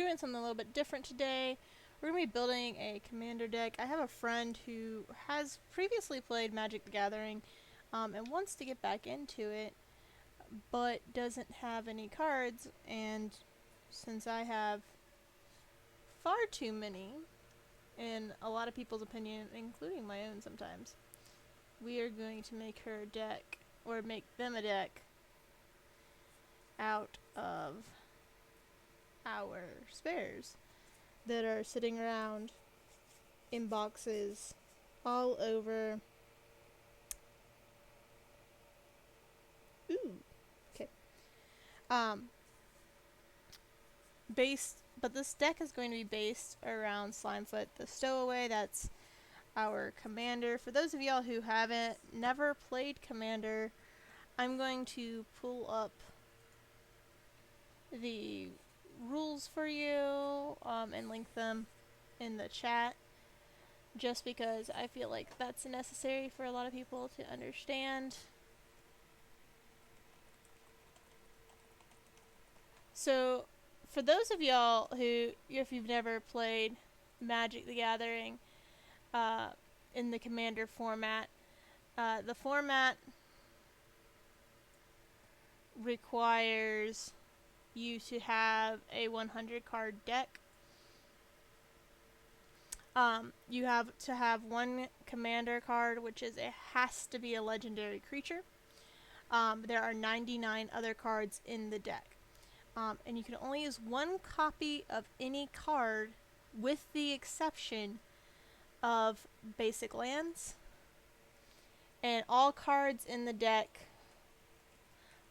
doing something a little bit different today. We're going to be building a commander deck. I have a friend who has previously played Magic the Gathering and wants to get back into it, but doesn't have any cards, and since I have far too many, in a lot of people's opinion, including my own sometimes, we are going to make her a deck, or make them a deck, out of our spares that are sitting around in boxes all over. Ooh, okay. But this deck is going to be based around Slimefoot the Stowaway. That's our commander. For those of y'all who never played commander, I'm going to pull up the rules for you and link them in the chat, just because I feel like that's necessary for a lot of people to understand. So for those of y'all who, if you've never played Magic the Gathering in the commander format, the format requires you to have a 100 card deck. You have to have one commander card, which has to be a legendary creature. There are 99 other cards in the deck. And you can only use one copy of any card, with the exception of basic lands. And all cards in the deck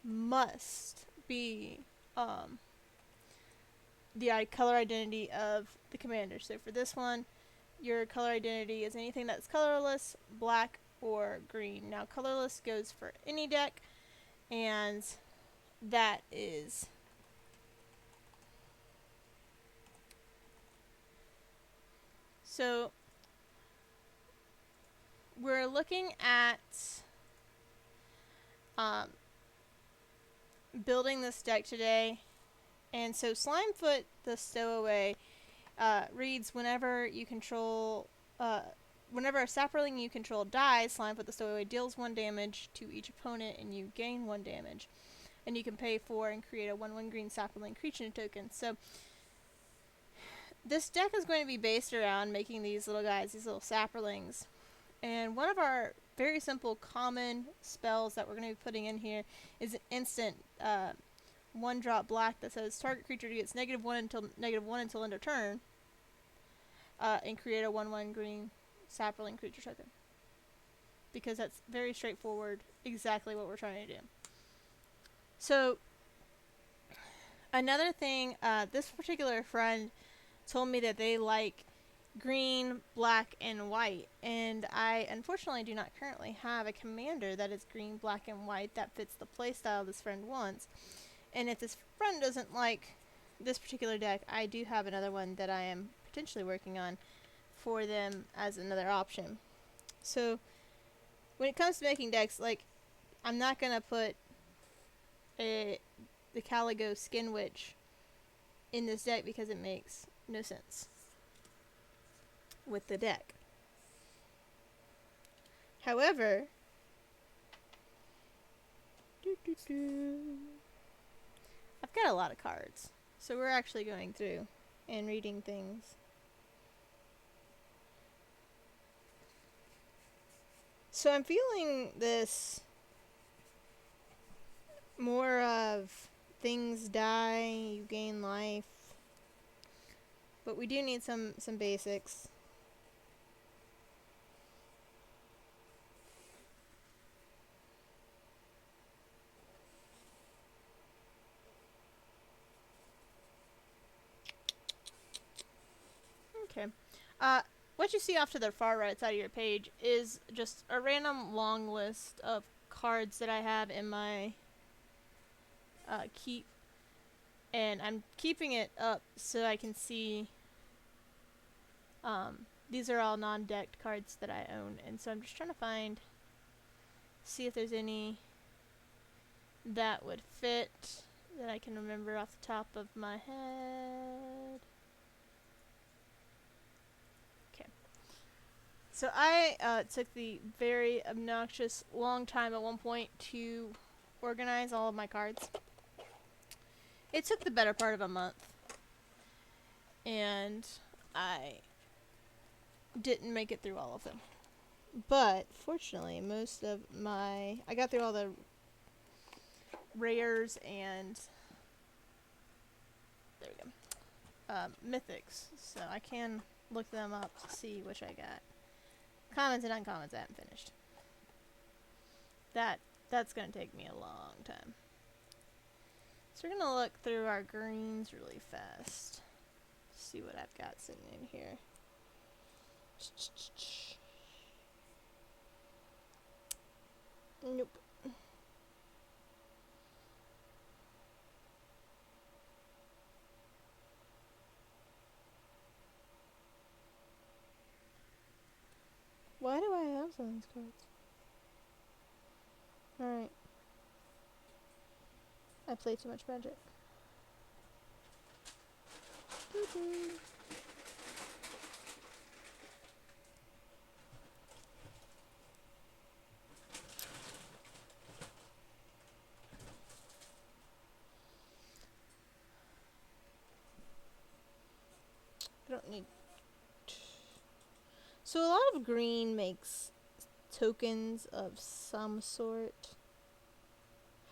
must be the color identity of the commander. So for this one, your color identity is anything that's colorless, black, or green. Now, colorless goes for any deck, and that is so we're looking at building this deck today. And so Slimefoot the Stowaway reads, whenever a sapperling you control dies, Slimefoot the Stowaway deals 1 damage to each opponent, and you gain 1 damage. And you can pay 4 and create a 1/1 green sapperling creature token. So this deck is going to be based around making these little guys, these little sapperlings. And one of our very simple common spells that we're going to be putting in here is an instant 1-drop black that says target creature gets -1 until end of turn, and create a 1/1 green sapperling creature token. Because that's very straightforward, exactly what we're trying to do. So another thing, this particular friend told me that they like green, black, and white, and I unfortunately do not currently have a commander that is green, black, and white that fits the playstyle this friend wants. And if this friend doesn't like this particular deck, I do have another one that I am potentially working on for them as another option. So when it comes to making decks, like, I'm not gonna put the Caligo Skin Witch in this deck because it makes no sense with the deck. However, I've got a lot of cards, so we're actually going through and reading things. So I'm feeling this more of things die, you gain life, but we do need some basics. Okay. What you see off to the far right side of your page is just a random long list of cards that I have in my keep, and I'm keeping it up so I can see. These are all non-decked cards that I own, and so I'm just trying to see if there's any that would fit that I can remember off the top of my head. Okay. So I took the very obnoxious long time at one point to organize all of my cards. It took the better part of a month. And I didn't make it through all of them. But fortunately, I got through all the rares and there we go. Mythics. So I can look them up to see which I got. Commons and uncommons I haven't finished. That's gonna take me a long time. So we're gonna look through our greens really fast. See what I've got sitting in here. Nope. Why do I have some of these cards? Alright. I play too much Magic. Doo-doo. I don't need... So a lot of green makes tokens of some sort.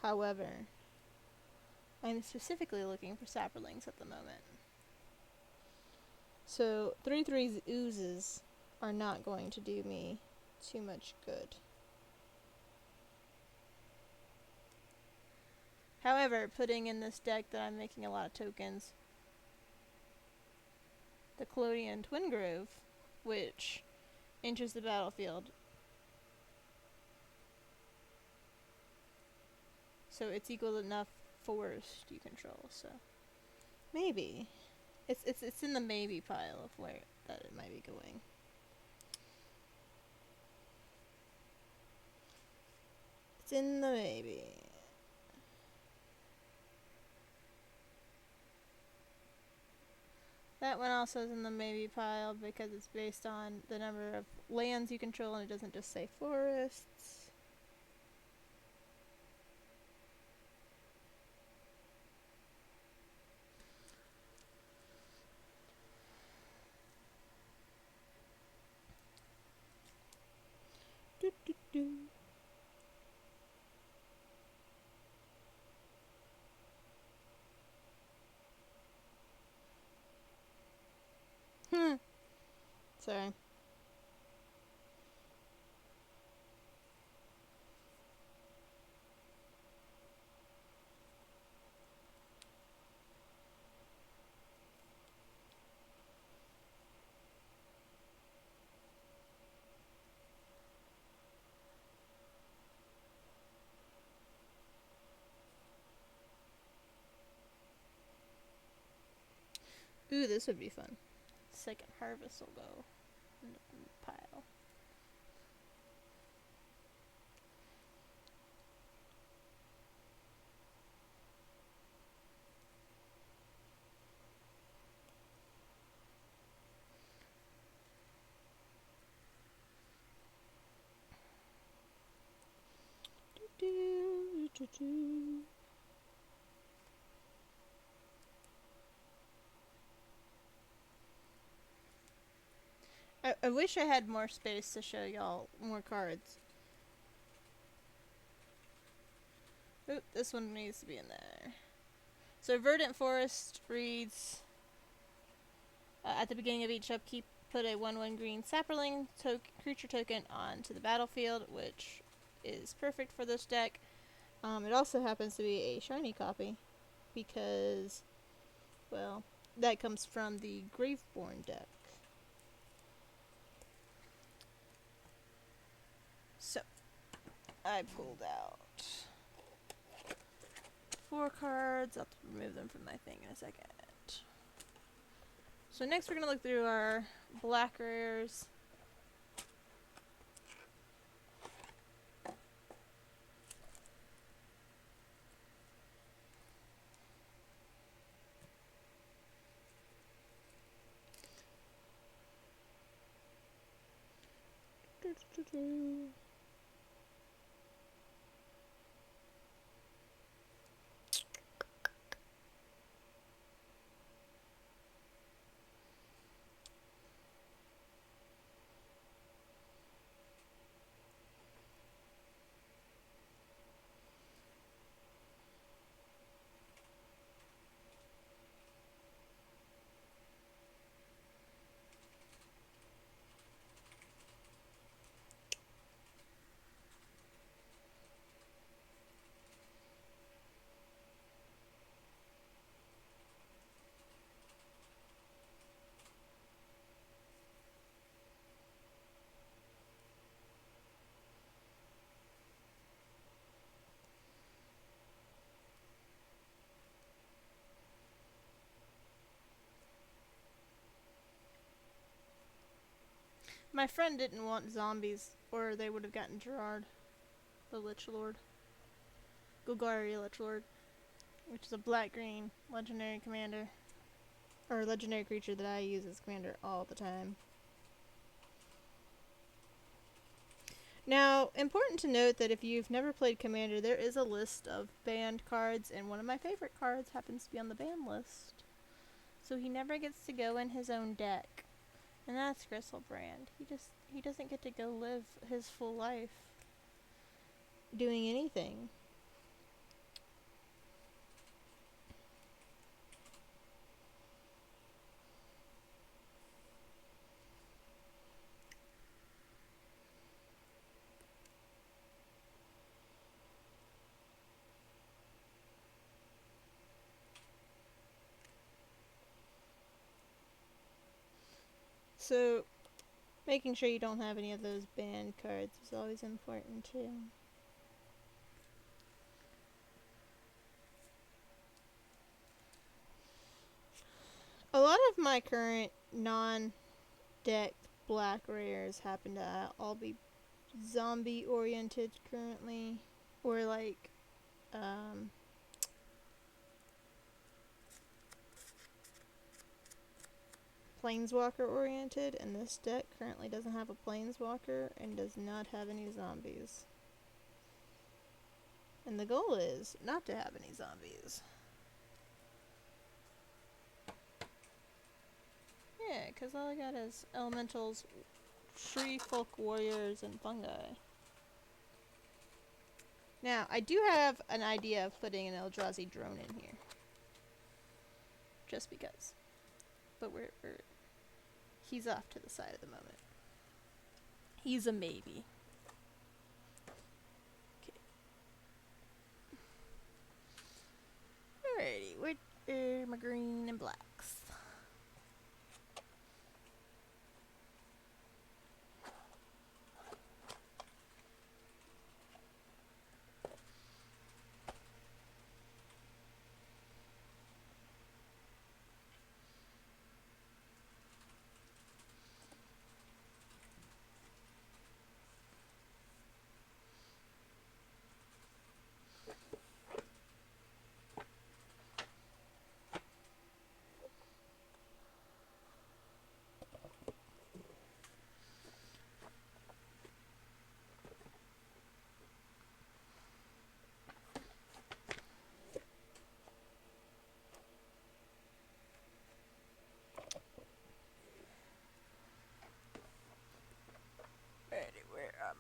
However, I'm specifically looking for sapperlings at the moment. So 3/3 oozes are not going to do me too much good. However, putting in this deck that I'm making a lot of tokens, the Collodion Twin Grove, which enters the battlefield. So it's equal to enough forest you control, so maybe. It's in the maybe pile of where that it might be going. It's in the maybe. That one also is in the maybe pile because it's based on the number of lands you control and it doesn't just say forests. Do, do, do. Sorry. Ooh, this would be fun. Second harvest will go in the pile. Do, do, do. I wish I had more space to show y'all more cards. Oop, this one needs to be in there. So Verdant Forest reads, at the beginning of each upkeep, put a 1/1 green sapperling creature token onto the battlefield, which is perfect for this deck. It also happens to be a shiny copy, because, well, that comes from the Graveborn deck. So, I pulled out 4 cards. I'll have to remove them from my thing in a second. So next we're going to look through our black rares. My friend didn't want zombies, or they would have gotten Gerard, the Lich Lord. Golgari Lich Lord, which is a black-green legendary commander. Or legendary creature that I use as commander all the time. Now, important to note that if you've never played Commander, there is a list of banned cards, and one of my favorite cards happens to be on the ban list. So he never gets to go in his own deck. And that's Gristlebrand. He doesn't get to go live his full life doing anything. So, making sure you don't have any of those banned cards is always important too. A lot of my current non-decked black rares happen to all be zombie oriented currently, or like planeswalker oriented, and this deck currently doesn't have a planeswalker and does not have any zombies. And the goal is not to have any zombies. Yeah, because all I got is elementals, tree folk warriors, and fungi. Now, I do have an idea of putting an Eldrazi drone in here. Just because. But he's off to the side at the moment. He's a maybe. Okay. Alrighty, where are my green and blacks?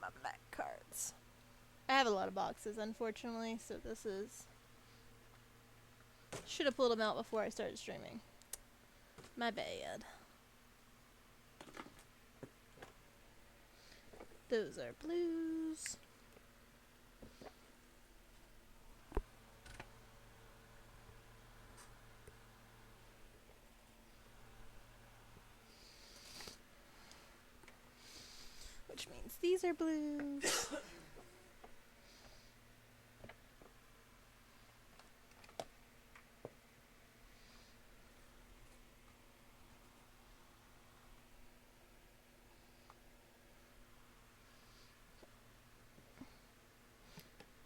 My black cards. I have a lot of boxes, unfortunately, so this is... Should have pulled them out before I started streaming. My bad. Those are blues. Which means these are blues.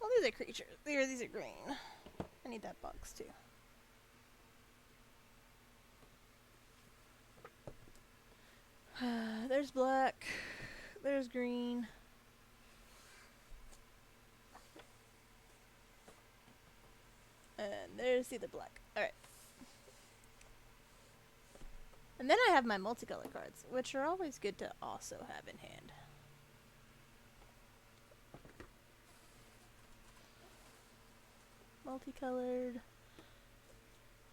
Well, these are creatures. These are green. I need that box too. There's black. There's green. there's the other black. Alright. And then I have my multicolor cards, which are always good to also have in hand. Multicolored.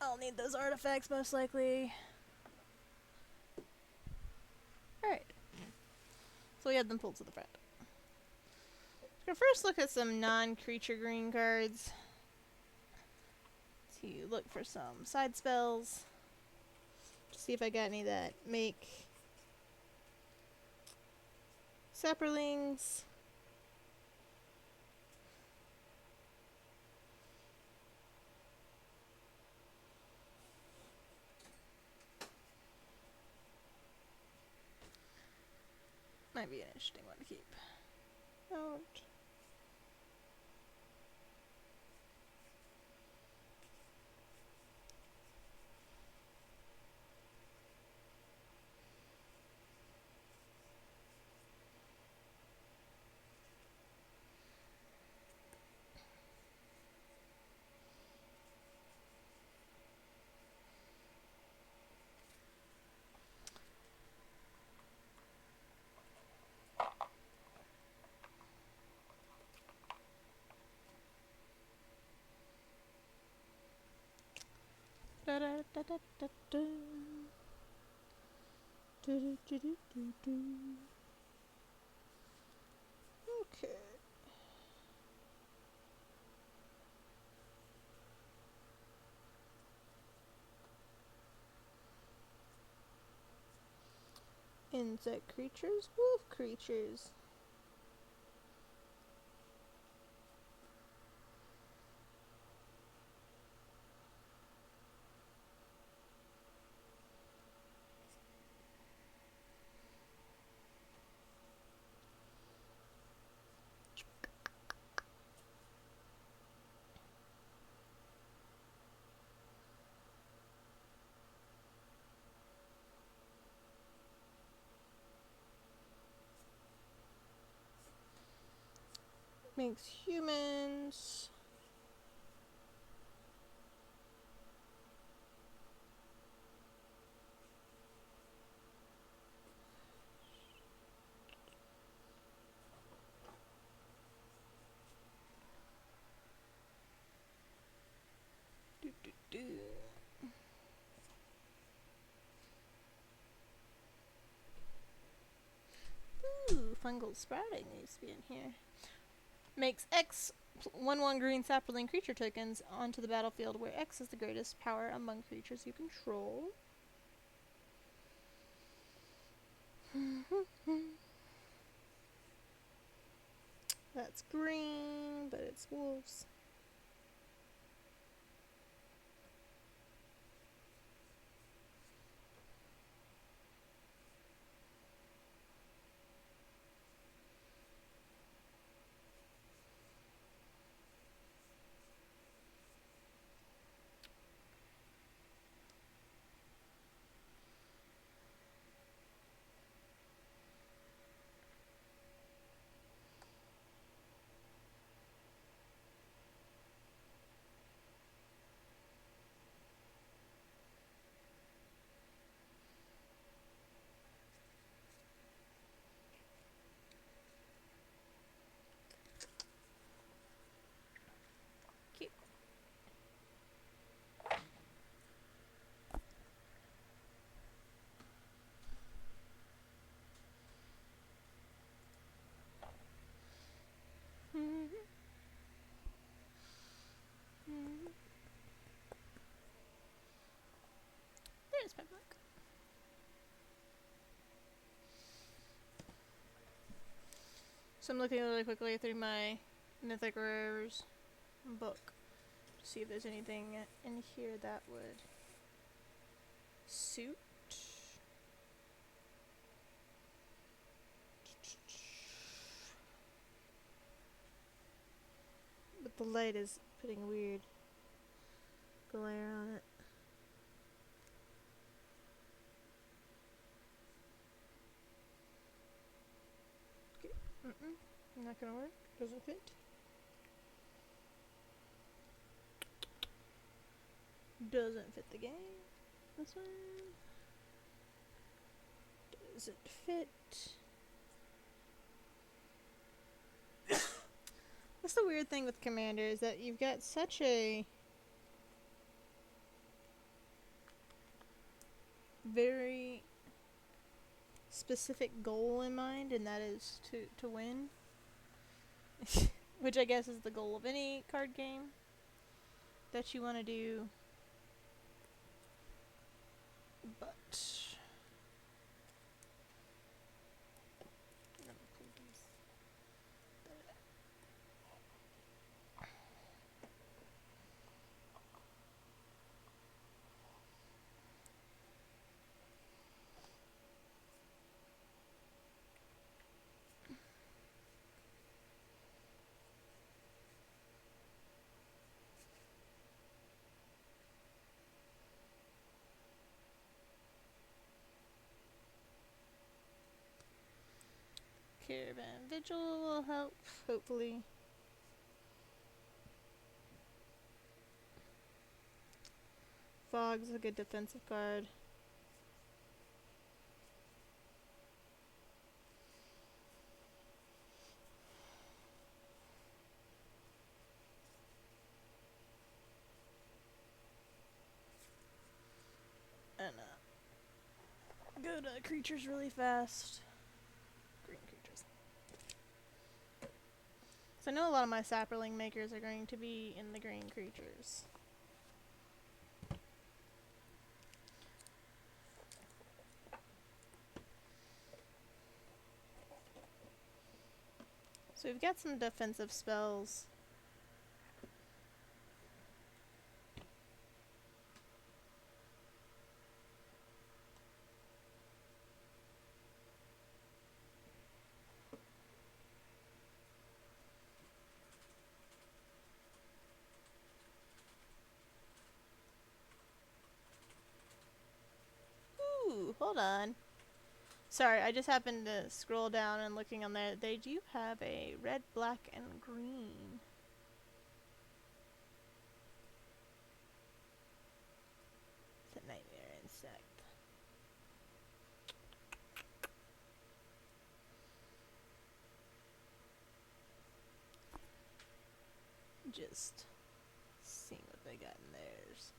I'll need those artifacts most likely. Alright. So we have them pulled to the front. We're gonna first look at some non-creature green cards. To look for some side spells. To see if I got any that make sapperlings. Might be an interesting one to keep. Out. Da da da da da da. Do do do do do do. Okay. Insect creatures, wolf creatures. Makes humans. Do, do, do. Ooh, fungal sprouting needs to be in here. Makes X 1/1 green sapling creature tokens onto the battlefield where X is the greatest power among creatures you control. That's green, but it's wolves. Cute. There's my book. So I'm looking really quickly through my Mythic Rares book to see if there's anything in here that would suit. But the light is putting a weird glare on it. Okay. Not gonna work. Doesn't fit. Doesn't fit the game. This one. Does it fit? That's the weird thing with Commander, is that you've got such a very specific goal in mind, and that is to win. Which I guess is the goal of any card game that you want to do. But Caravan Vigil will help, hopefully. Fog's a good defensive card. And go to creatures really fast. Green creatures. So I know a lot of my sapperling makers are going to be in the green creatures. So we've got some defensive spells. Ooh, hold on. Sorry, I just happened to scroll down and looking on there. They do have a red, black, and green. It's a nightmare insect. Just seeing what they got in theirs.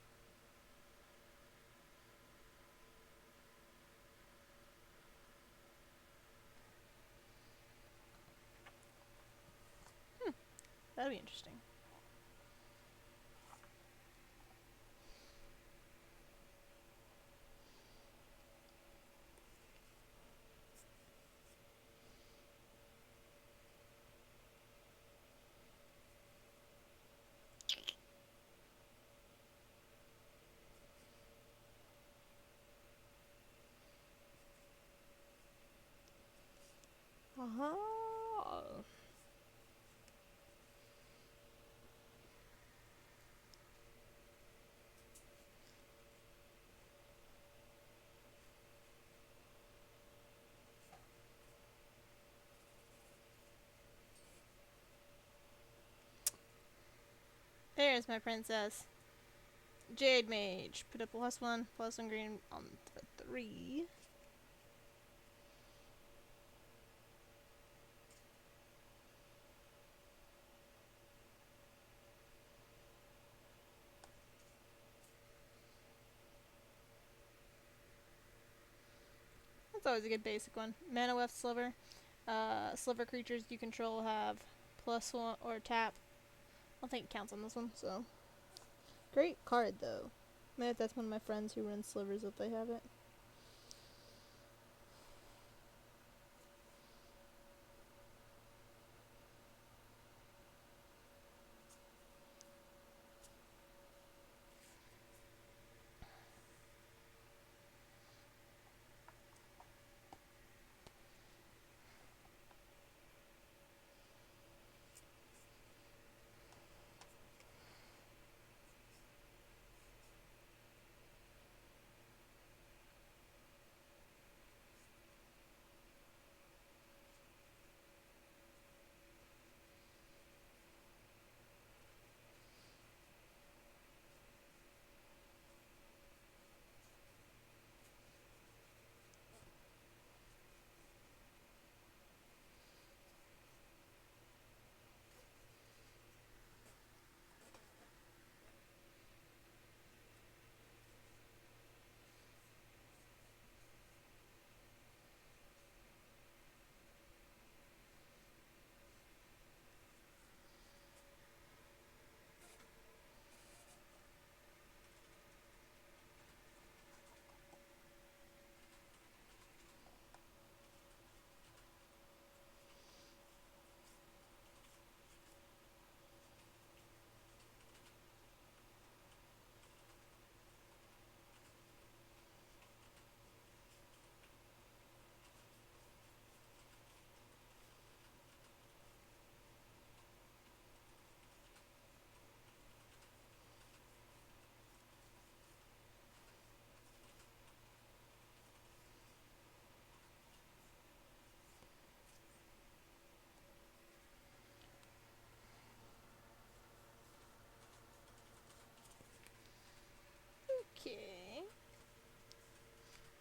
That'll be interesting. Uh-huh. There's my princess. Jade Mage. Put a +1/+1 green on the 3. That's always a good basic one. Mana Weft Sliver. Sliver creatures you control have +1 or tap. I don't think it counts on this one, so. Great card, though. Maybe that's one of my friends who runs slivers if they have it.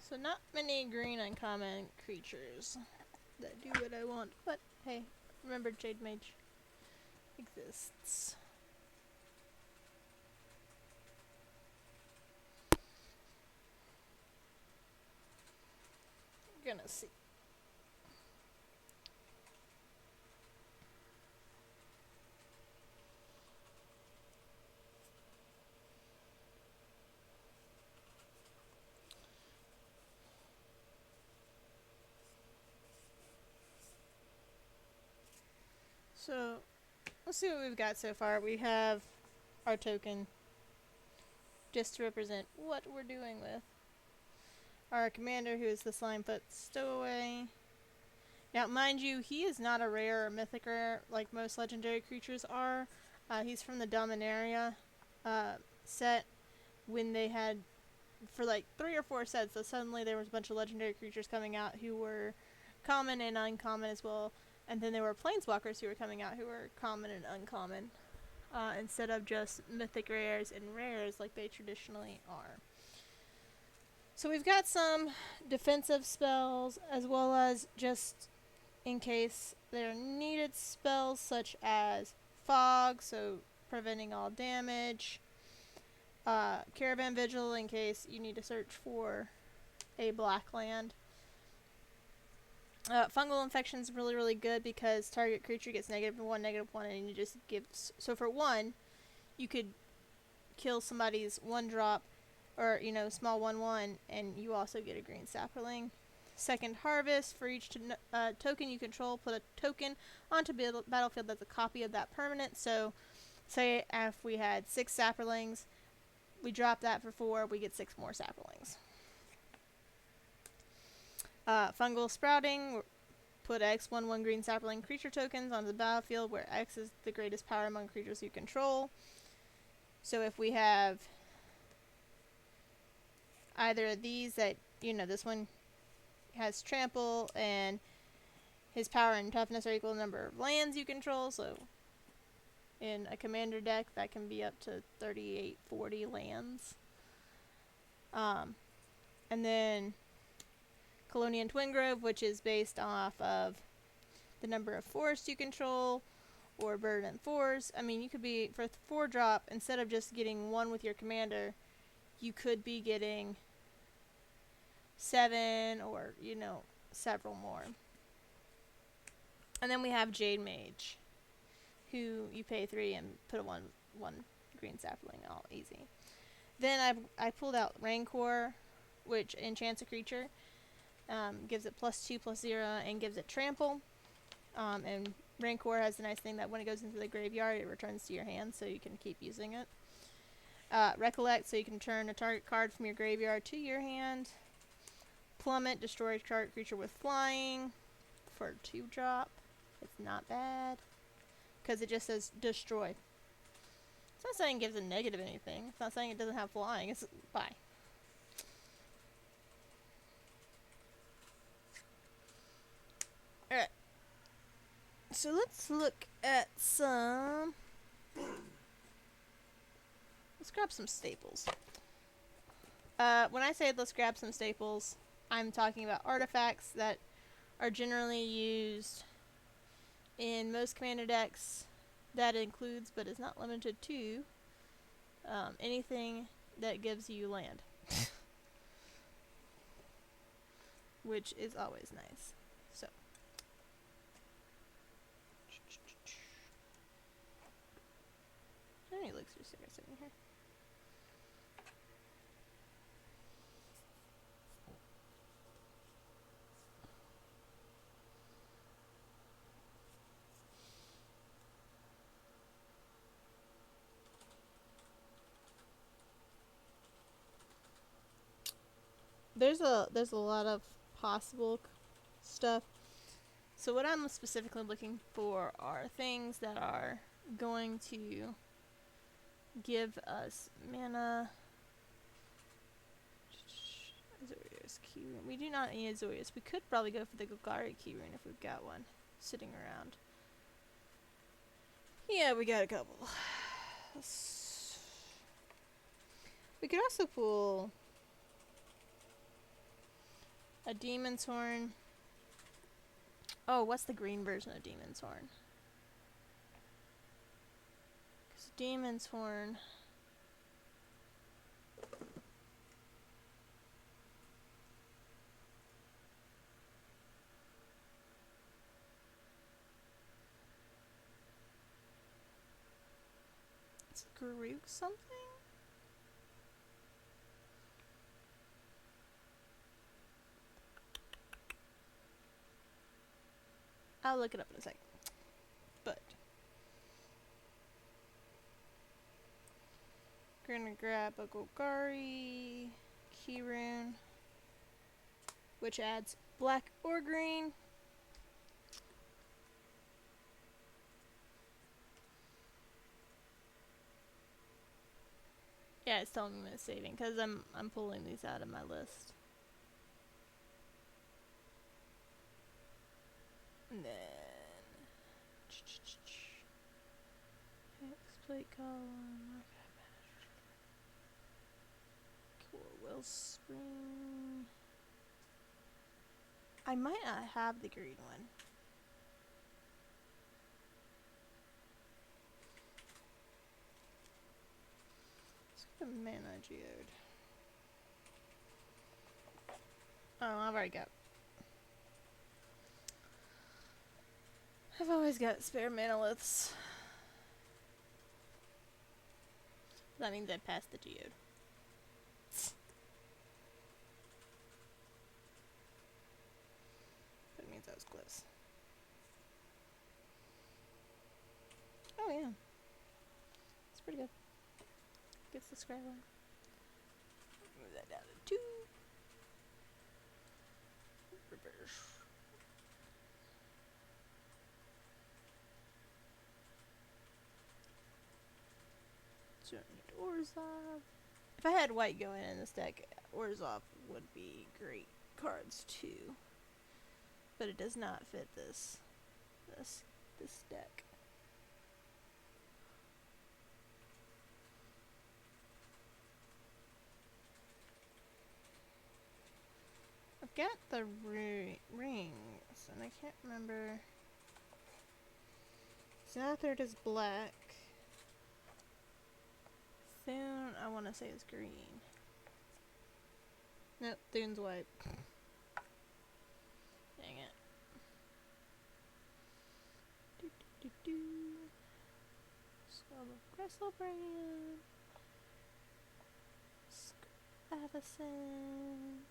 So not many green uncommon creatures that do what I want, but hey, remember Jade Mage exists. Gonna see. So let's see what we've got so far. We have our token just to represent what we're doing with. Our commander, who is the Slimefoot Stowaway. Now, mind you, he is not a rare or mythic rare like most legendary creatures are. He's from the Dominaria set when they had, for like 3 or 4 sets, so suddenly there was a bunch of legendary creatures coming out who were common and uncommon as well. And then there were planeswalkers who were coming out who were common and uncommon, instead of just mythic rares and rares like they traditionally are. So we've got some defensive spells as well as just in case there are needed spells such as fog, so preventing all damage, caravan vigil in case you need to search for a black land. Fungal infection is really, really good because target creature gets -1, -1, and you just give. So for 1, you could kill somebody's 1-drop, or small 1/1, and you also get a green sapling. Second harvest, for each token you control, put a token onto battlefield that's a copy of that permanent. So, say if we had 6 saplings, we drop that for 4, we get 6 more saplings. Fungal sprouting, put X 1/1 green sapling creature tokens onto the battlefield where X is the greatest power among creatures you control. So if we have either of these that, this one has trample and his power and toughness are equal to the number of lands you control, so in a commander deck that can be up to 38, 40 lands. And then Colonian Twingrove, which is based off of the number of forests you control, or Verdant Forest. I mean, you could be, for 4-drop, instead of just getting 1 with your commander, you could be getting 7 or, several more. And then we have Jade Mage, who you pay 3 and put a 1 green sapling, all easy. Then I pulled out Rancor, which enchants a creature. Gives it +2/+0 and gives it trample. And Rancor has the nice thing that when it goes into the graveyard, it returns to your hand, so you can keep using it. Recollect, so you can turn a target card from your graveyard to your hand. Plummet, destroy a target creature with flying for 2-drop. It's not bad because it just says destroy. It's not saying it gives a negative anything. It's not saying it doesn't have flying. It's bye. Alright. So let's look at some. Let's grab some staples. When I say let's grab some staples, I'm talking about artifacts that are generally used in most commander decks. That includes, but is not limited to, anything that gives you land. Which is always nice. So. How many elixir cigarettes in here? There's a lot of possible stuff. So what I'm specifically looking for are things that are going to give us mana. Azorius Keyrune. We do not need Azorius. We could probably go for the Golgari Keyrune if we've got one sitting around. Yeah, we got a couple. We could also pull A demon's horn. Oh, what's the green version of demon's horn? 'Cause demon's horn. It's Groot something? I'll look it up in a second. But gonna grab a Golgari key rune, which adds black or green. Yeah, it's telling me it's saving because I'm pulling these out of my list. And then exploit column. Cool. Wellspring. I might not have the green one. Let's get a mana geode. Oh, I've already got. I've always got spare manoliths. That means I passed the geode. That means I was close. Oh yeah. It's pretty good. Gets the scrap one. Move that down to 2. Reverse. Don't need Orzhov. If I had white going in this deck, Orzhov would be great cards too. But it does not fit this deck. I've got the rings, and I can't remember. Snathert is black. Thune, I want to say is green. Nope, Thune's white. Dang it. Skull of Gristlebrand. Avacyn.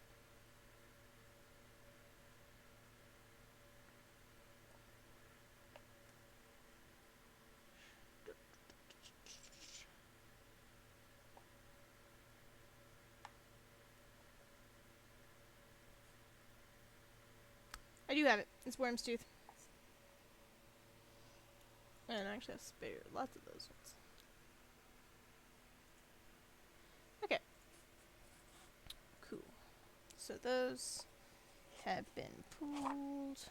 I do have it. It's Worm's Tooth. And I actually have spare lots of those ones. Okay. Cool. So those have been pulled.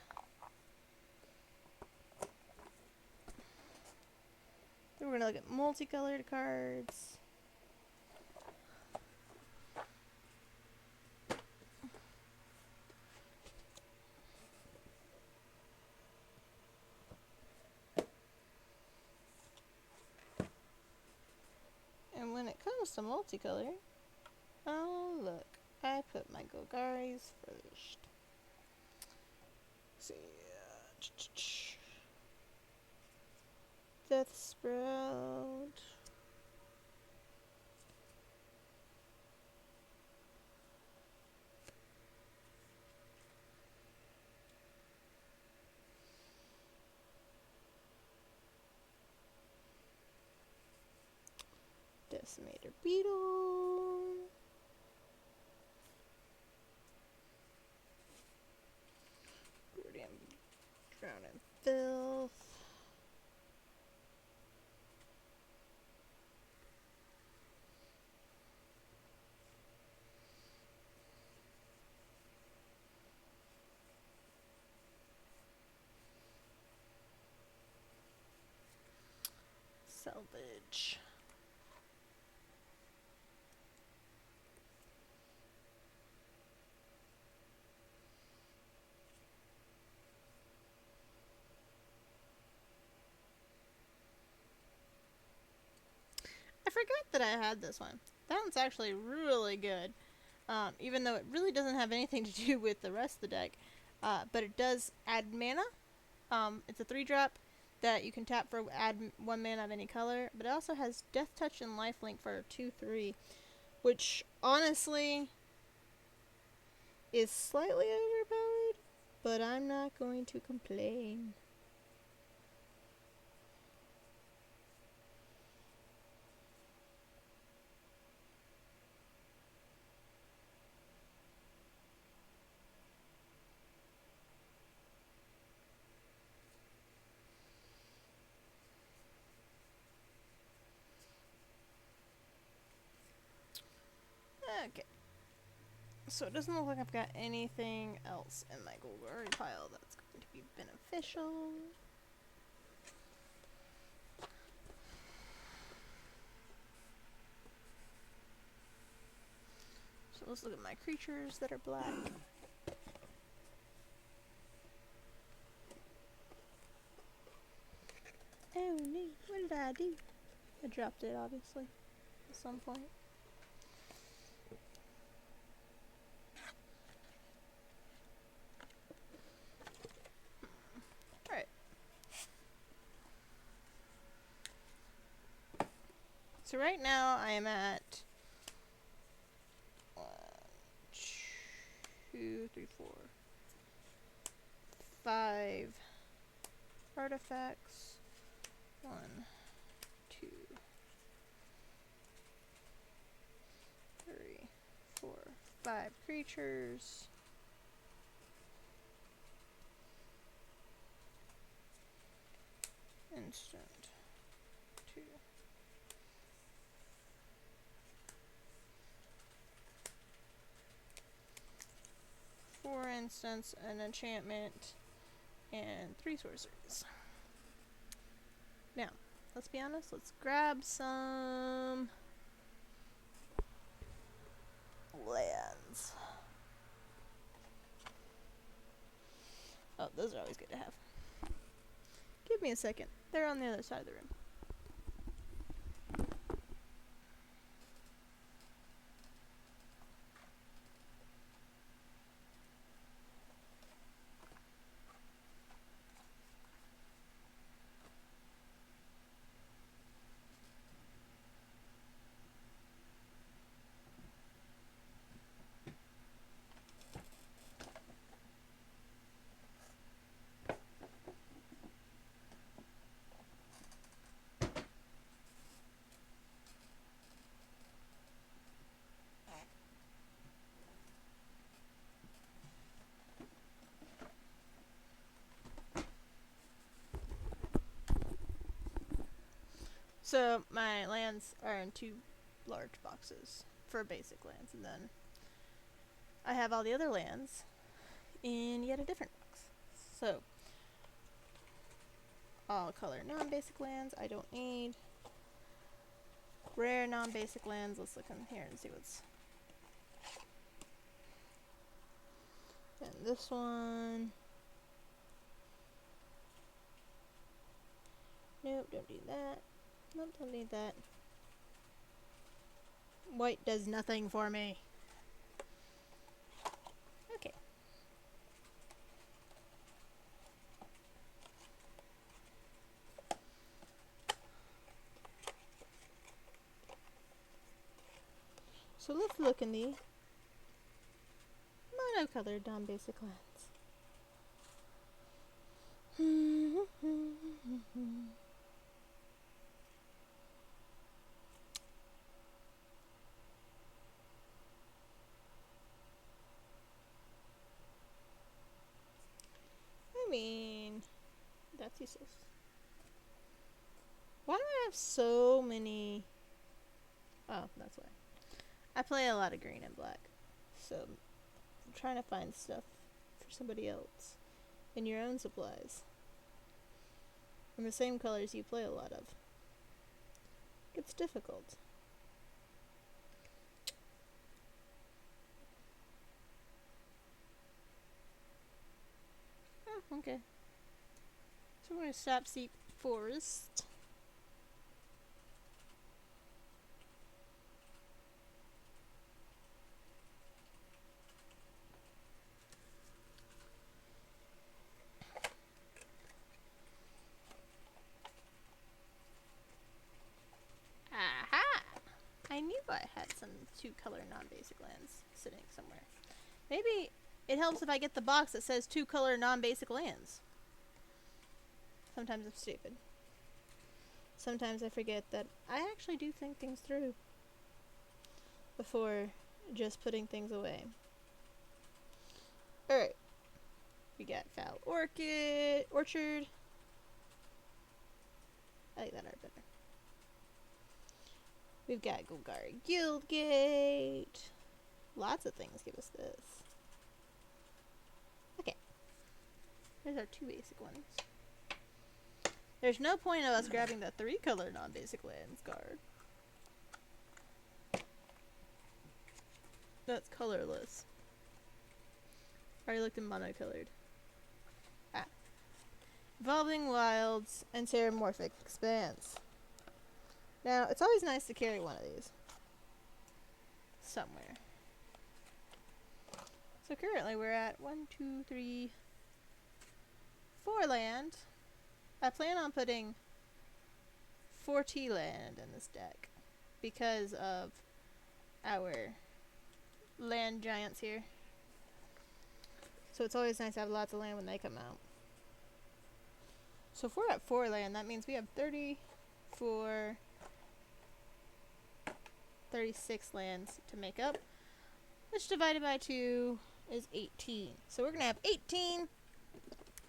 Then we're gonna look at multicolored cards. And when it comes to multicolor, oh look, I put my Golgaris first. Let's see, Death Sprout. Decimator Beetle. Broodium Drown in Filth. Salvage. forgot that I had this one. That one's actually really good. Even though it really doesn't have anything to do with the rest of the deck. But it does add mana. It's a 3-drop that you can tap for add 1 mana of any color. But it also has Death Touch and Lifelink for 2/3. Which, honestly, is slightly overpowered. But I'm not going to complain. Okay. So it doesn't look like I've got anything else in my Golgari pile that's going to be beneficial. So let's look at my creatures that are black. Oh neat, what did I do? I dropped it obviously at some point. Alright. So right now I am at 1, 2, 3, 4, 5 artifacts. 1, 2, 3, 4, 5 creatures. Instant. 2. For instance, an enchantment, and 3 sorceries. Now, let's be honest, let's grab some lands. Oh, those are always good to have. Give me a second. They're on the other side of the room. So my lands are in 2 large boxes for basic lands, and then I have all the other lands in yet a different box. So all color non-basic lands I don't need. Rare non-basic lands, let's look in here and see what's. And this one. Nope, don't need that. Nope, don't need that. White does nothing for me. Okay. So let's look in the monocolored non-basic lands. I mean, that's useless. Why do I have so many? Oh, that's why. I play a lot of green and black, so I'm trying to find stuff for somebody else in your own supplies. In the same colors you play a lot of. It's difficult. Oh, okay. So we're going to Sapseep Forest. I had some 2-color non-basic lands sitting somewhere. Maybe it helps if I get the box that says 2-color non-basic lands. Sometimes I'm stupid. Sometimes I forget that I actually do think things through before just putting things away. Alright. We got Foul Orchard. I like that art better. We've got Golgari Guildgate. Lots of things give us this. Okay. There's our 2 basic ones. There's no point of us grabbing the 3-color non-basic lands card. That's colorless. Already looked in monocolored. Ah. Evolving Wilds and Ceremorphic Expanse. Now, it's always nice to carry one of these. Somewhere. So currently we're at 1, 2, 3, 4 land. I plan on putting 4 T land in this deck because of our land giants here. So it's always nice to have lots of land when they come out. So if we're at 4 land, that means we have 34, 36 lands to make up, which divided by 2 is 18. So we're going to have 18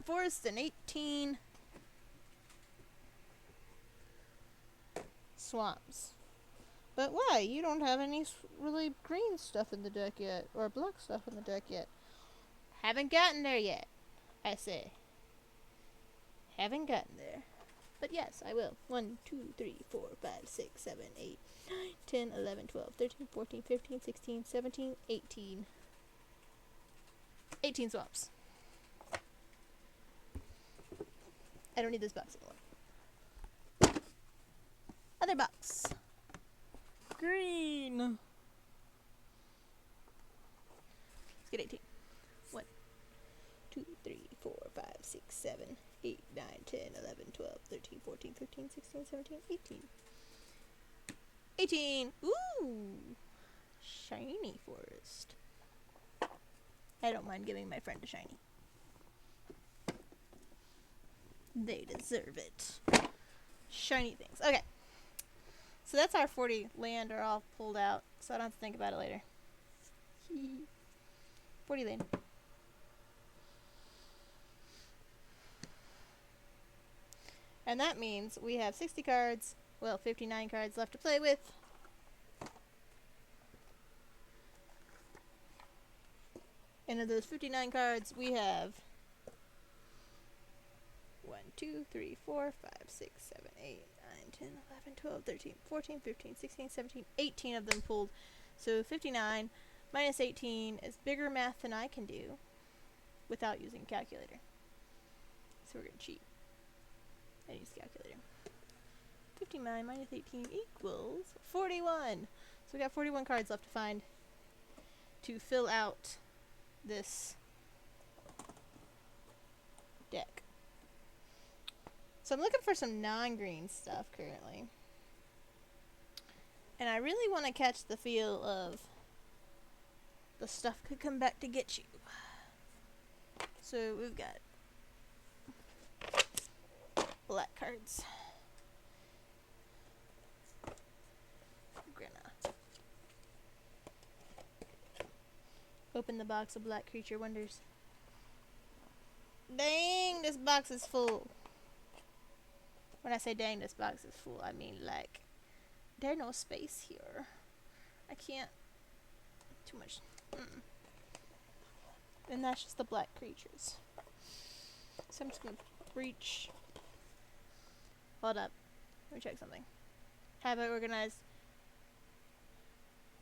forests and 18 swamps. But why? You don't have any really green stuff in the deck yet, or black stuff in the deck yet. Haven't gotten there yet, I say. Haven't gotten there. But yes, I will. 1, 2, 3, 4, 5, 6, 7, 8, 9, 10, 11, 12, 13, 14, 15, 16, 17, 18. 18 swamps. I don't need this box anymore. Other box. Green. Let's get 18. 1, 2, 3, 4, 5, 6, 7, 8, 9, 10, 11, 12, 13, 14, 15, 16, 17, 18. 18! Ooh! Shiny forest. I don't mind giving my friend a shiny. They deserve it. Shiny things. Okay. So that's our 40 land are all pulled out, so I don't have to think about it later. 40 land. And that means we have 60 cards, well, 59 cards left to play with. And of those 59 cards, we have 1, 2, 3, 4, 5, 6, 7, 8, 9, 10, 11, 12, 13, 14, 15, 16, 17, 18 of them pulled. So 59 minus 18 is bigger math than I can do without using a calculator. So we're going to cheat and use a calculator. 59 minus 18 equals 41. So we got 41 cards left to find to fill out this deck. So I'm looking for some non-green stuff currently. And I really want to catch the feel of the stuff could come back to get you. So we've got black cards. We're gonna open the box of Black Creature Wonders. Dang, this box is full. When I say dang, this box is full, I mean like there's no space here. I can't. Too much. And that's just the black creatures. So I'm just gonna reach. Hold up. Let me check something. Have I organized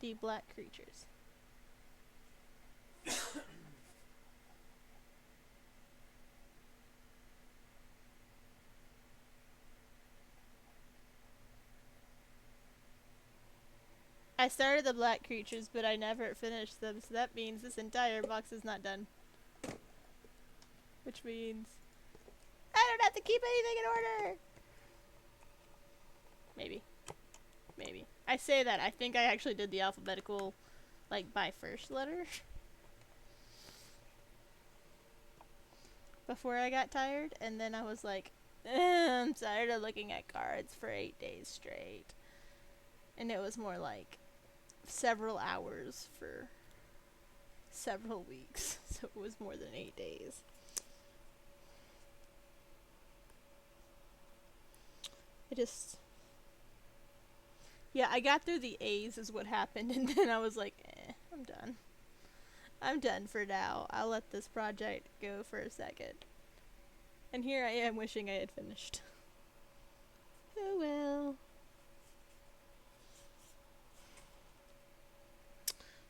the black creatures? I started the black creatures, but I never finished them, so that means this entire box is not done. Which means I don't have to keep anything in order! Maybe. Maybe. I say that. I think I actually did the alphabetical, like, by first letter. Before I got tired. And then I was like, I'm tired of looking at cards for 8 days straight. And it was more like several hours for several weeks. So it was more than 8 days. I just... Yeah, I got through the A's is what happened, and then I was like, I'm done. I'm done for now. I'll let this project go for a second. And here I am wishing I had finished. Oh well.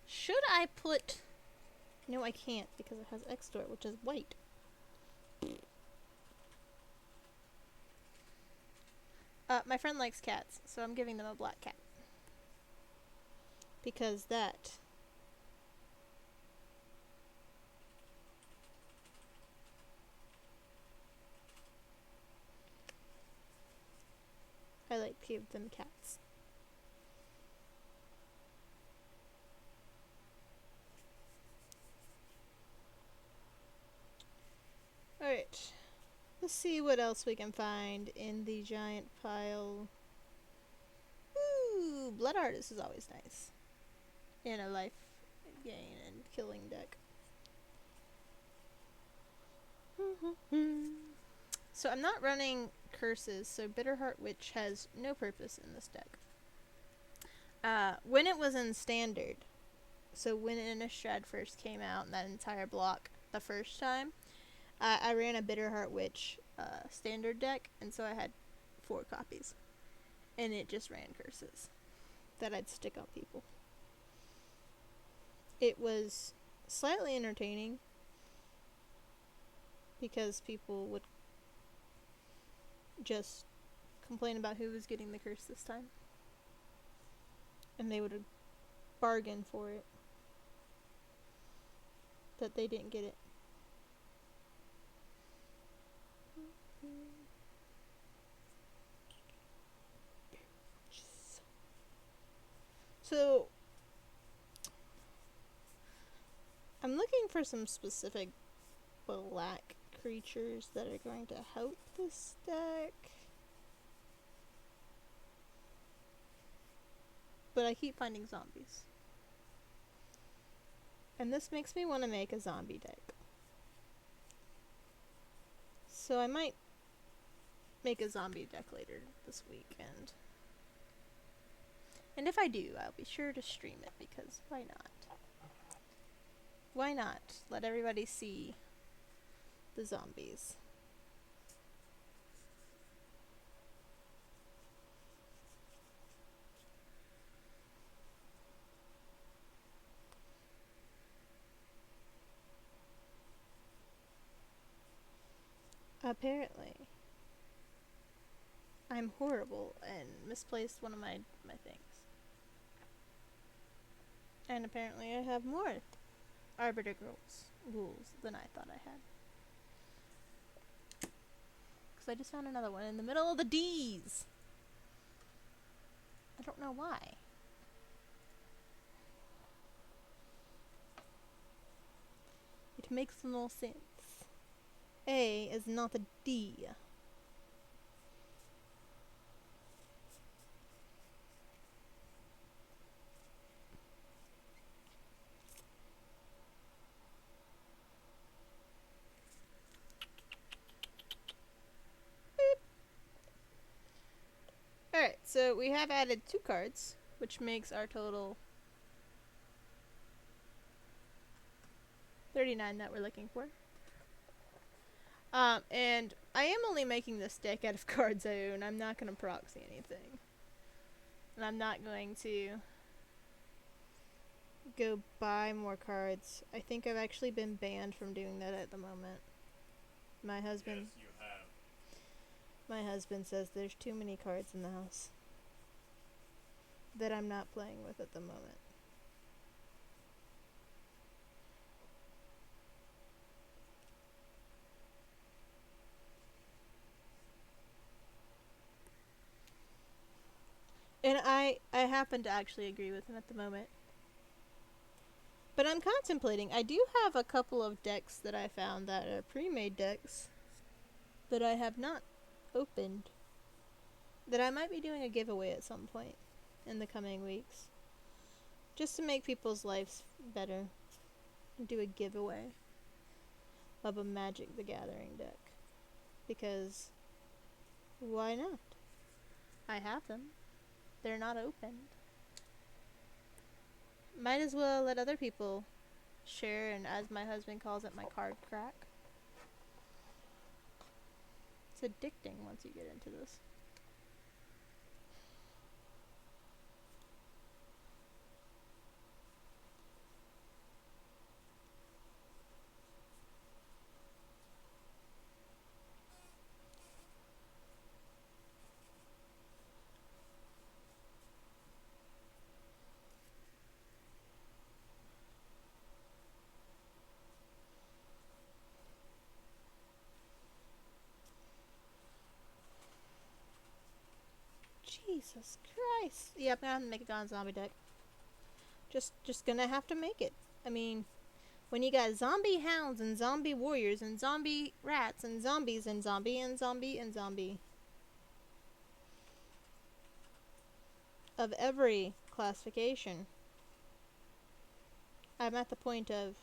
Should I put... No, I can't, because it has X-Store, which is white. My friend likes cats, so I'm giving them a black cat. Because that... I like to give them cats. Alright. Let's see what else we can find in the giant pile. Ooh, Blood Artist is always nice. In a life gain and killing deck. So I'm not running curses, so Bitterheart Witch has no purpose in this deck. When it was in standard, so when Innistrad first came out in that entire block the first time, I ran a Bitterheart Witch standard deck, and so I had 4 copies. And it just ran curses that I'd stick on people. It was slightly entertaining because people would just complain about who was getting the curse this time. And they would bargain for it. That they didn't get it. So, I'm looking for some specific black creatures that are going to help this deck. But I keep finding zombies. And this makes me want to make a zombie deck. So I might make a zombie deck later this weekend. And if I do, I'll be sure to stream it, because why not? Why not? Let everybody see the zombies. Apparently, I'm horrible and misplaced one of my things. And apparently I have more Arbiter ghouls than I thought I had. Because I just found another one in the middle of the D's. I don't know why. It makes no sense. A is not a D. Alright, so we have added 2 cards, which makes our total 39 that we're looking for. And I am only making this deck out of cards I own. I'm not going to proxy anything. And I'm not going to go buy more cards. I think I've actually been banned from doing that at the moment. My husband... Yes, you have. My husband says there's too many cards in the house that I'm not playing with at the moment. And I happen to actually agree with him at the moment. But I'm contemplating. I do have a couple of decks that I found that are pre-made decks that I have not opened. That I might be doing a giveaway at some point in the coming weeks. Just to make people's lives better. Do a giveaway of a Magic the Gathering deck. Because why not? I have them. They're not opened. Might as well let other people share, and as my husband calls it, my card crack. It's addicting once you get into this. Jesus Christ. Yep, I'm gonna have to make a Gone Zombie deck. Just gonna have to make it. I mean, when you got zombie hounds and zombie warriors and zombie rats and zombies and zombie and zombie and zombie of every classification, I'm at the point of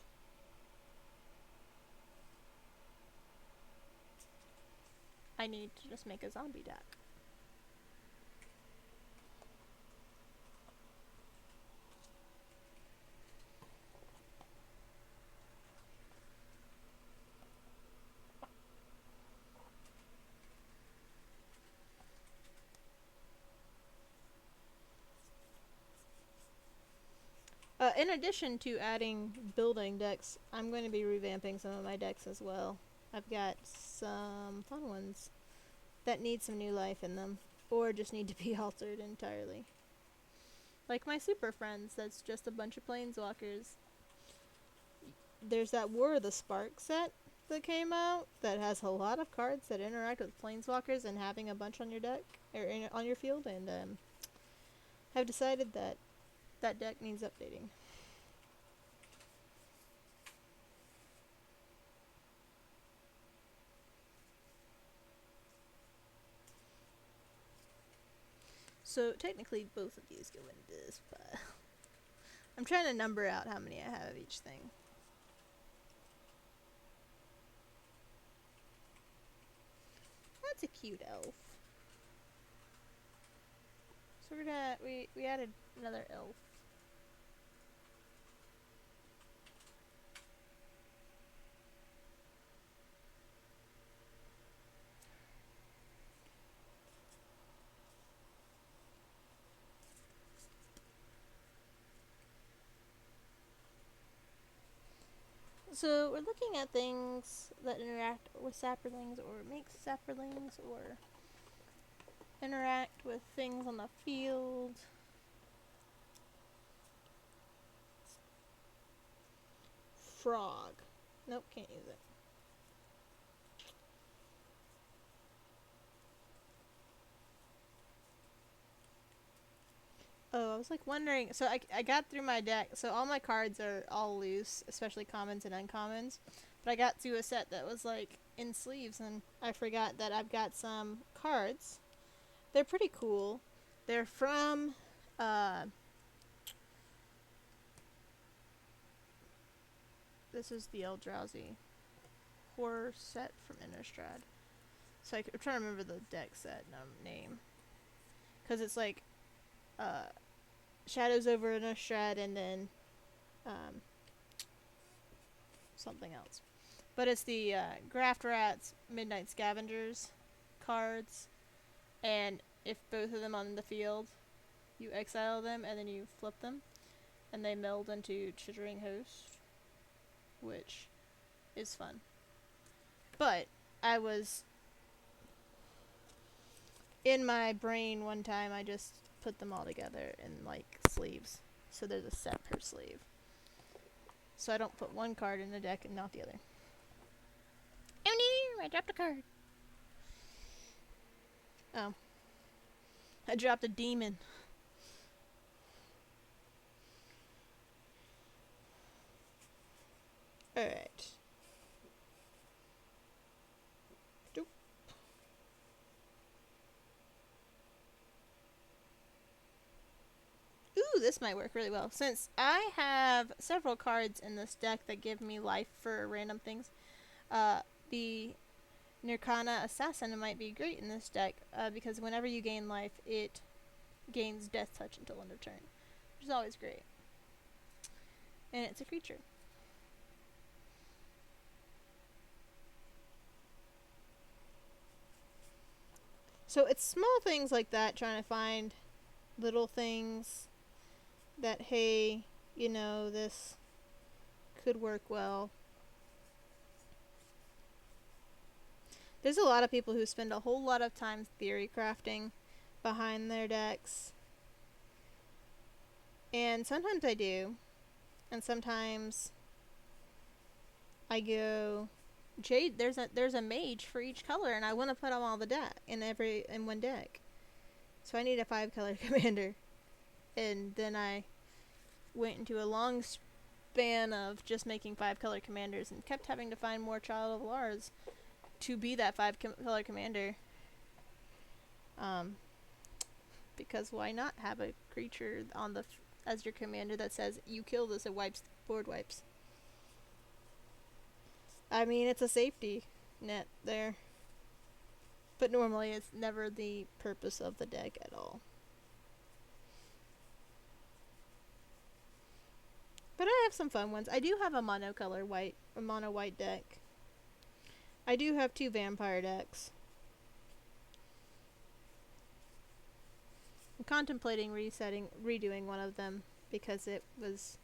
I need to just make a zombie deck. In addition to adding building decks, I'm going to be revamping some of my decks as well. I've got some fun ones that need some new life in them, or just need to be altered entirely. Like my Super Friends, that's just a bunch of planeswalkers. There's that War of the Spark set that came out that has a lot of cards that interact with planeswalkers and having a bunch on your deck, or on your field, and I've decided that that deck needs updating. So technically both of these go into this, but I'm trying to number out how many I have of each thing. That's a cute elf. So we're gonna we added another elf. So we're looking at things that interact with sapperlings or make sapperlings or interact with things on the field. Frog. Nope, can't use it. Oh, I was like wondering. So I got through my deck. So all my cards are all loose, especially commons and uncommons. But I got through a set that was like in sleeves, and I forgot that I've got some cards. They're pretty cool. They're from this is the Eldrazi horror set from Innistrad. So I'm trying to remember the deck set name, because it's like Shadows over Innistrad and then something else. But it's the Graft Rats Midnight Scavengers cards, and if both of them on the field, you exile them and then you flip them, and they meld into Chittering Host, which is fun. But I was in my brain one time, I just put them all together in like sleeves, so there's a set per sleeve. So I don't put one card in the deck and not the other. Oh no, I dropped a card. Oh. I dropped a demon. Alright. Ooh, this might work really well. Since I have several cards in this deck that give me life for random things, the Nirkana Assassin might be great in this deck, because whenever you gain life, it gains Death Touch until end of turn, which is always great. And it's a creature. So it's small things like that, trying to find little things that, hey, you know, this could work well. There's a lot of people who spend a whole lot of time theory crafting behind their decks. And sometimes I do. And sometimes I go, Jade, there's a mage for each color, and I want to put them all in one deck. So I need a 5-color commander. And then I went into a long span of just making 5-color commanders and kept having to find more Child of Lars to be that 5-color commander. Because why not have a creature on the as your commander that says you kill this, it wipes board wipes. I mean, it's a safety net there. But normally it's never the purpose of the deck at all. But I have some fun ones. I do have a mono white deck. I do have 2 vampire decks. I'm contemplating redoing one of them because it was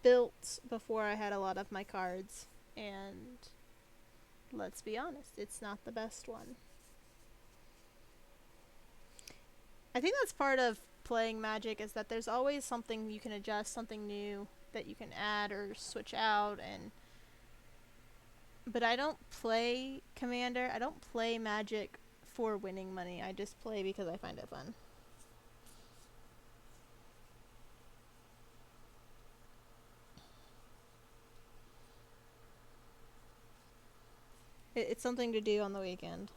built before I had a lot of my cards, and let's be honest, it's not the best one. I think that's part of playing Magic, is that there's always something you can adjust, something new that you can add or switch out, but I don't play Commander, I don't play Magic for winning money, I just play because I find it fun. It's something to do on the weekend.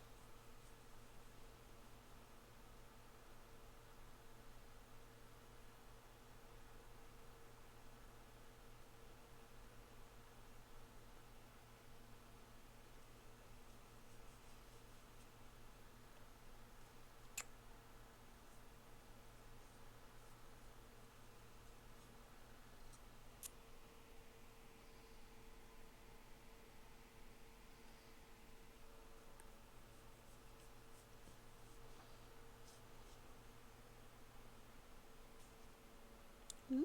Ooh.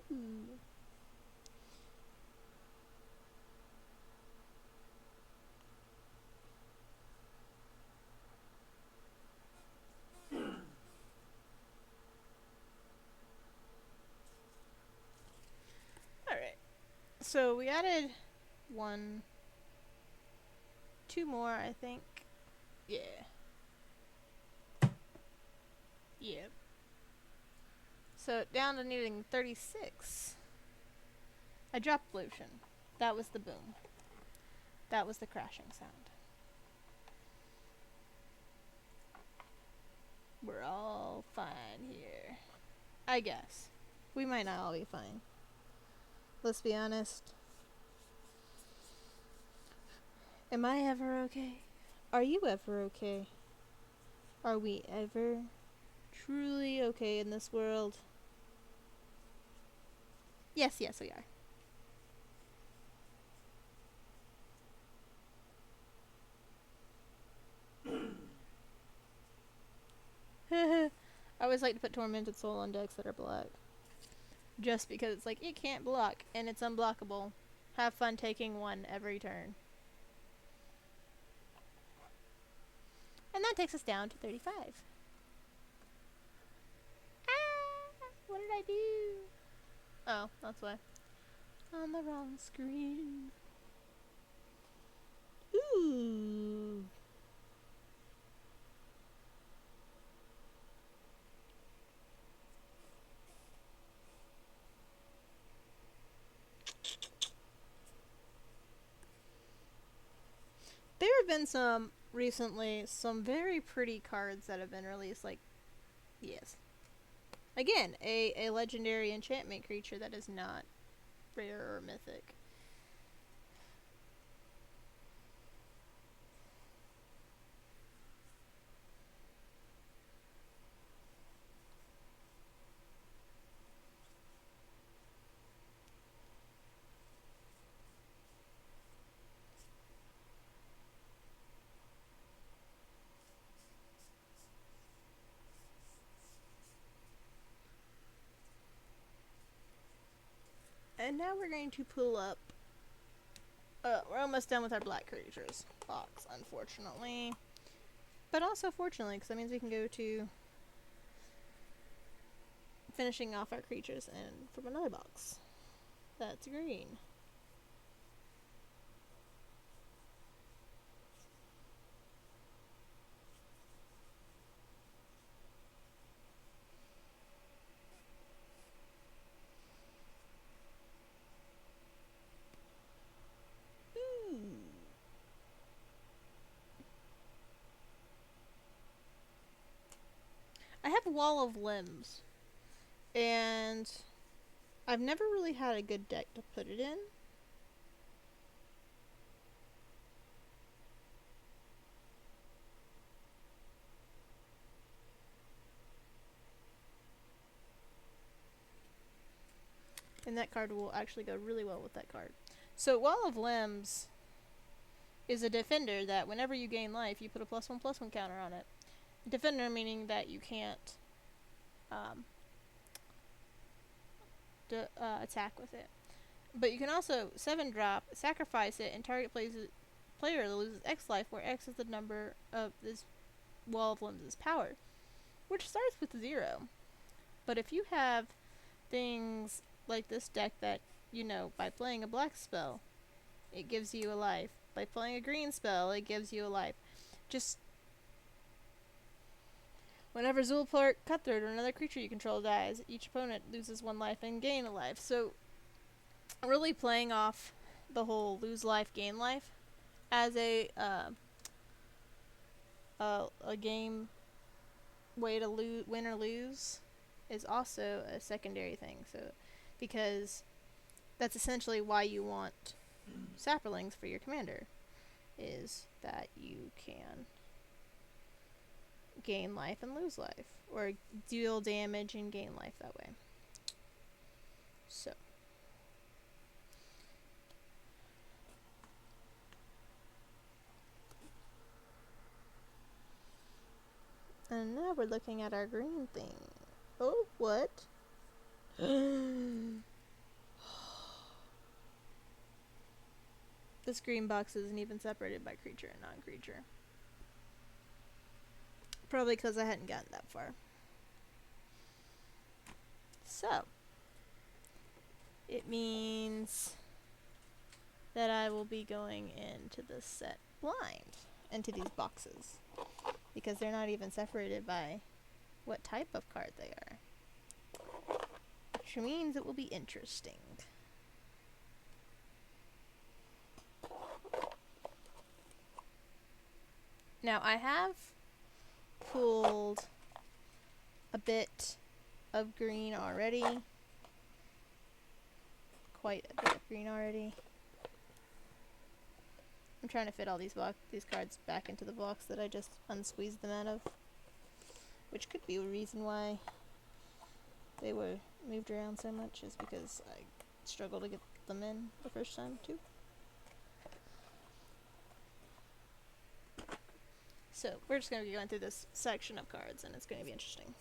Alright. So we added 2 more, I think. Yeah. Yeah. So down to needing 36. I dropped Pollution. That was the boom. That was the crashing sound. We're all fine here. I guess. We might not all be fine. Let's be honest. Am I ever okay? Are you ever okay? Are we ever truly okay in this world? Yes, we are. I always like to put Tormented Soul on decks that are black. Just because it's like, it can't block, and it's unblockable. Have fun taking 1 every turn. And that takes us down to 35. Ah! What did I do? Oh, that's why. On the wrong screen. Ooh. there have been some recently, some very pretty cards that have been released. Like, yes, again, a legendary enchantment creature that is not rare or mythic. And now we're going to pull up. We're almost done with our black creatures box, unfortunately. But also fortunately, because that means we can go to finishing off our creatures and from another box. That's green. I have a wall of limbs, and I've never really had a good deck to put it in. And that card will actually go really well with that card. So Wall of Limbs is a defender that whenever you gain life, you put a +1/+1 counter on it. Defender meaning that you can't attack with it. But you can also 7-drop, sacrifice it, and target player loses X life, where X is the number of this Wall of Limbs' power, which starts with 0. But if you have things like this deck that, you know, by playing a black spell, it gives you a life. By playing a green spell, it gives you a life. Just whenever Zulport, Cutthroat, or another creature you control dies, each opponent loses 1 life and gain a life. So, really playing off the whole lose life, gain life as a game way to win or lose is also a secondary thing. So, because that's essentially why you want Saproings for your commander, is that you can gain life and lose life, or deal damage and gain life that way. So and now we're looking at our green thing. Oh, what? This green box isn't even separated by creature and non-creature. Probably because I hadn't gotten that far. So, it means that I will be going into this set blind, into these boxes, because they're not even separated by what type of card they are. Which means it will be interesting. Now, I have pulled a bit of green already. Quite a bit of green already. I'm trying to fit all these cards back into the box that I just unsqueezed them out of. Which could be a reason why they were moved around so much, is because I struggled to get them in the first time too. So, we're just going to be going through this section of cards, and it's going to be interesting.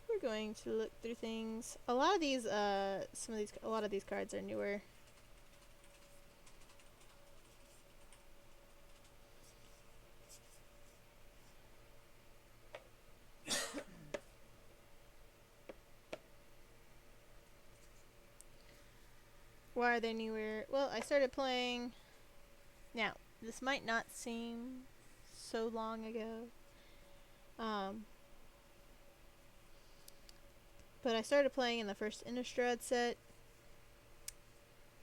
We're going to look through things. A lot of these cards are newer. Why are they newer? Well, I started playing... Now, this might not seem so long ago. But I started playing in the first Innistrad set,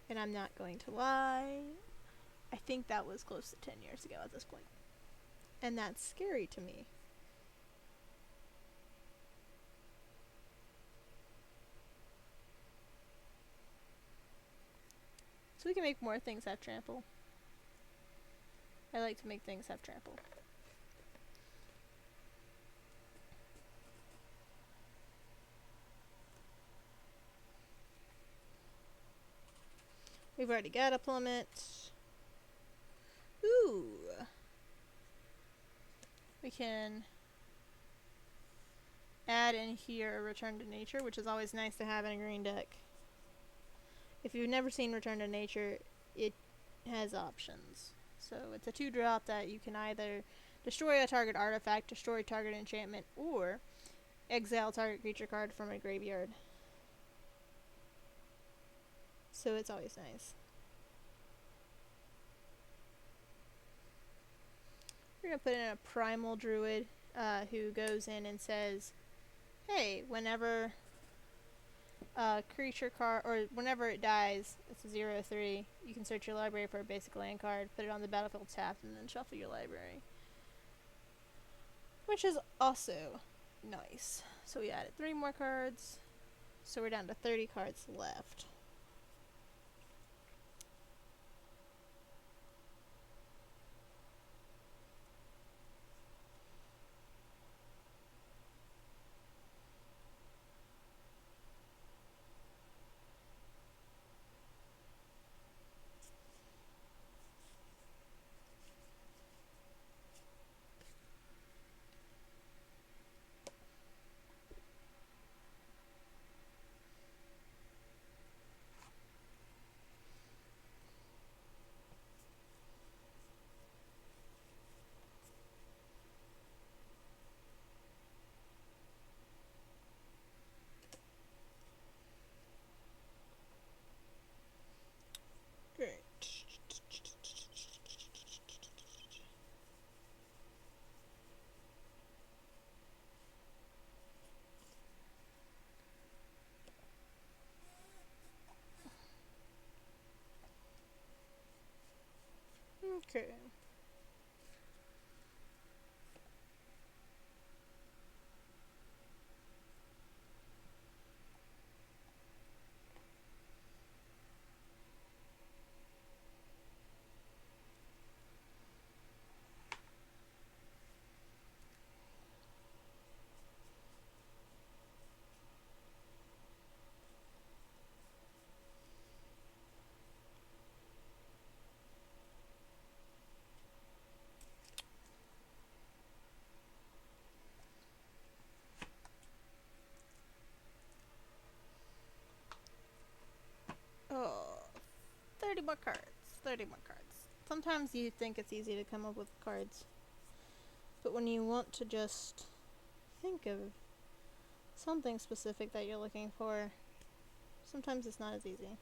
and I'm not going to lie, I think that was close to 10 years ago at this point. And that's scary to me. So we can make more things have trample. I like to make things have trample. We've already got a plummet. Ooh. We can add in here a Return to Nature, which is always nice to have in a green deck. If you've never seen Return to Nature, it has options. So it's a 2-drop that you can either destroy a target artifact, destroy target enchantment, or exile target creature card from a graveyard. So it's always nice. We're going to put in a Primal Druid who goes in and says, hey, whenever a creature card, or whenever it dies, it's a 0/3, you can search your library for a basic land card, put it on the battlefield tapped, and then shuffle your library. Which is also nice. So we added 3 more cards, so we're down to 30 cards left. Great. Okay. Oh, 30 more cards. 30 more cards. Sometimes you think it's easy to come up with cards, but when you want to just think of something specific that you're looking for, sometimes it's not as easy.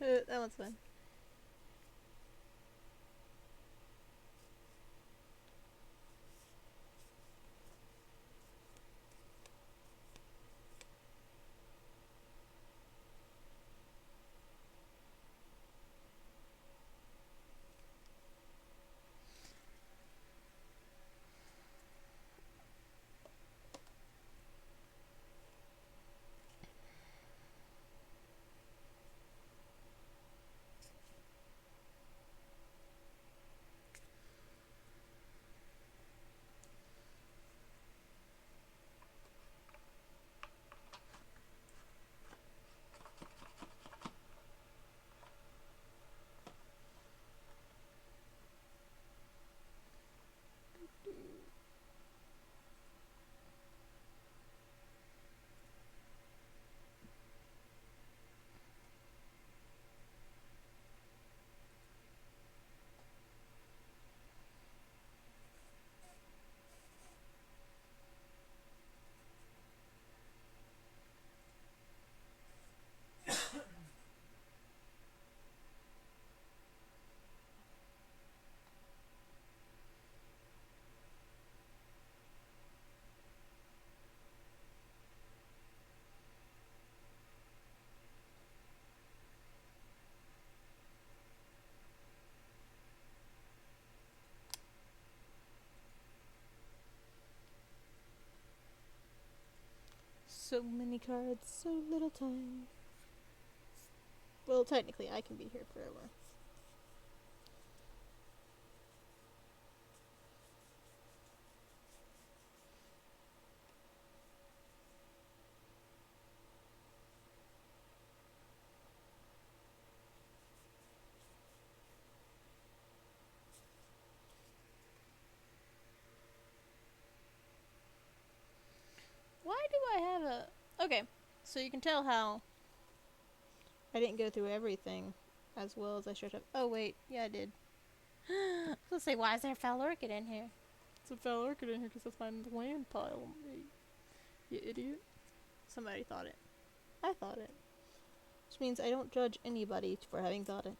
That one's fun. So many cards, so little time. Well, technically, I can be here forever. Why do I have a... Okay, so you can tell how I didn't go through everything as well as I should have. Oh, wait. Yeah, I did. Let's say, why is there a foul orchid in here? It's a foul orchid in here because that's my land pile. You idiot. Somebody thought it. I thought it. Which means I don't judge anybody for having thought it.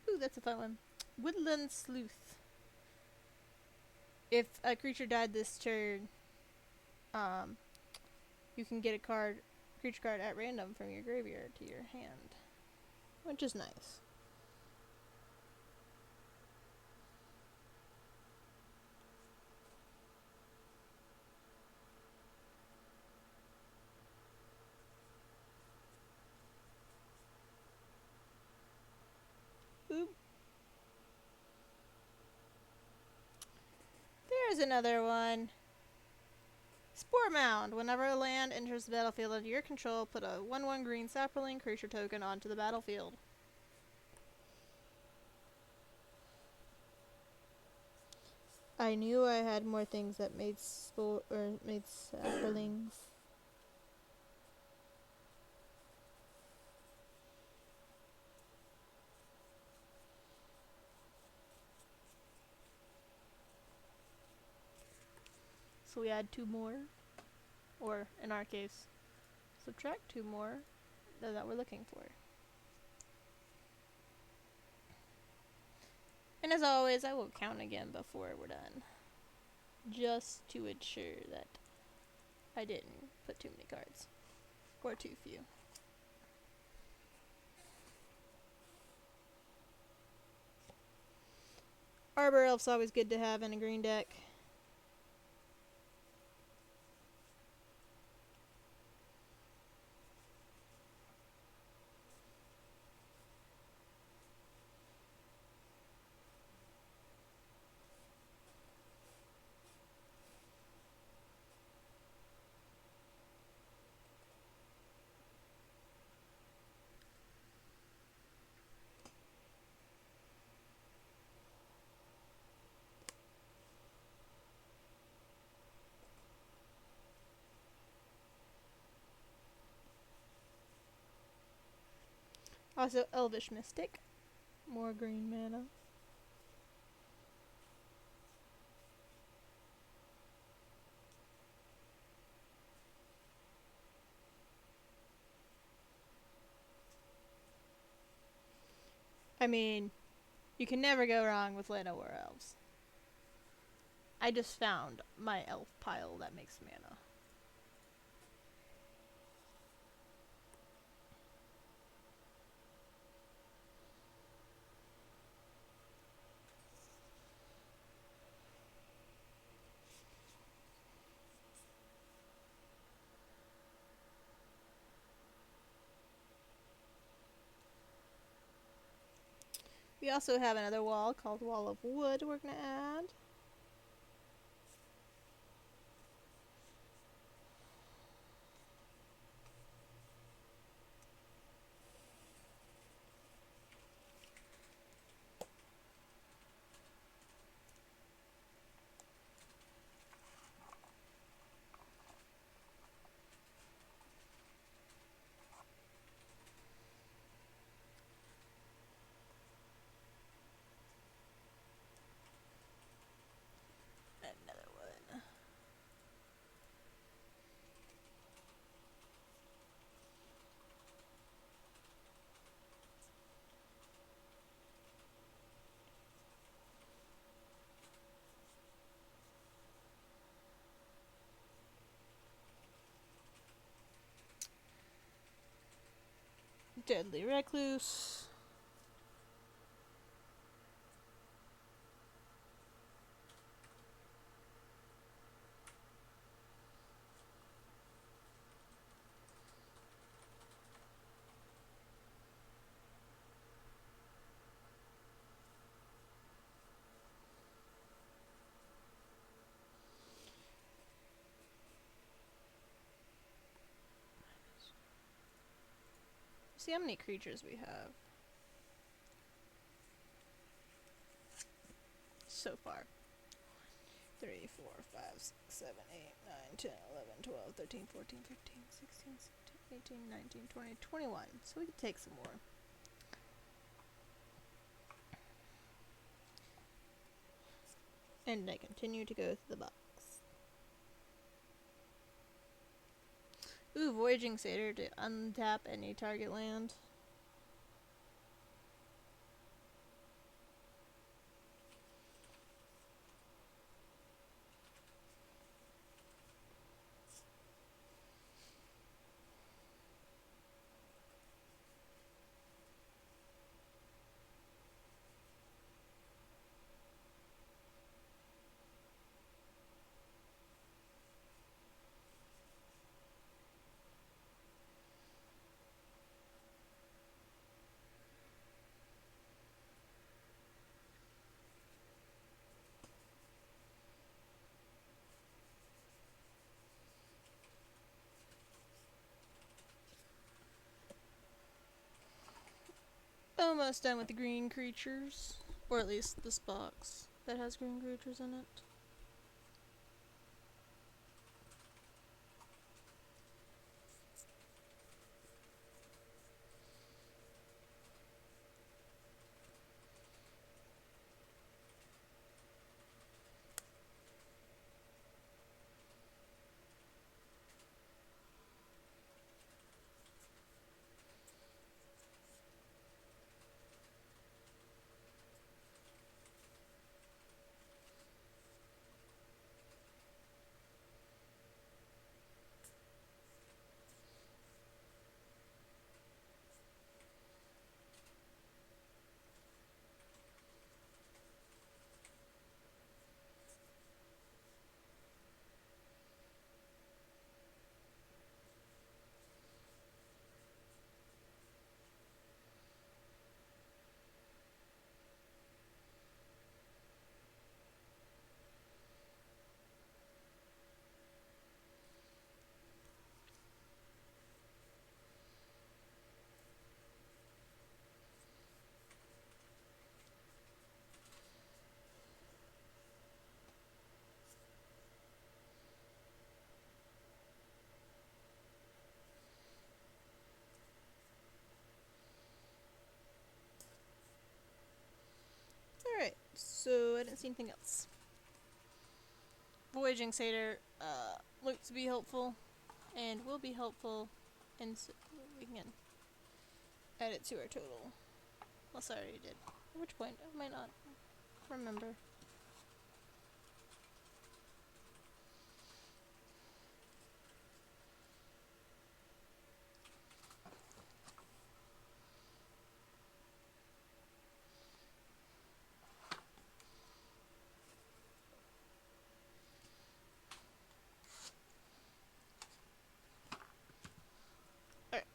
Ooh, that's a fun one. Woodland Sleuth. If a creature died this turn, you can get a creature card at random from your graveyard to your hand, which is nice. Oop. There's another one. Spore Mound. Whenever a land enters the battlefield under your control, put a 1/1 green sapling creature token onto the battlefield. I knew I had more things that made saplings. So we add 2 more, or in our case, subtract 2 more that we're looking for. And as always, I will count again before we're done, just to ensure that I didn't put too many cards, or too few. Arbor Elf's always good to have in a green deck. Also, Elvish Mystic. More green mana. I mean, you can never go wrong with Llanowar Elves. I just found my elf pile that makes mana. We also have another wall called Wall of Wood we're going to add. Deadly Recluse. See how many creatures we have so far. 3, 4, 5, 6, 7, 8, 9, 10, 11, 12, 13, 14, 15, 16, 17, 18, 19, 20, 21. So we can take some more. And I continue to go through the box. Ooh, Voyaging Satyr to untap any target land. Almost done with the green creatures. Or at least this box that has green creatures in it. Alright, so I didn't see anything else. Voyaging Satyr looks to be helpful and will be helpful, and so we can add it to our total. Well, I already did. At which point I might not remember. Alright.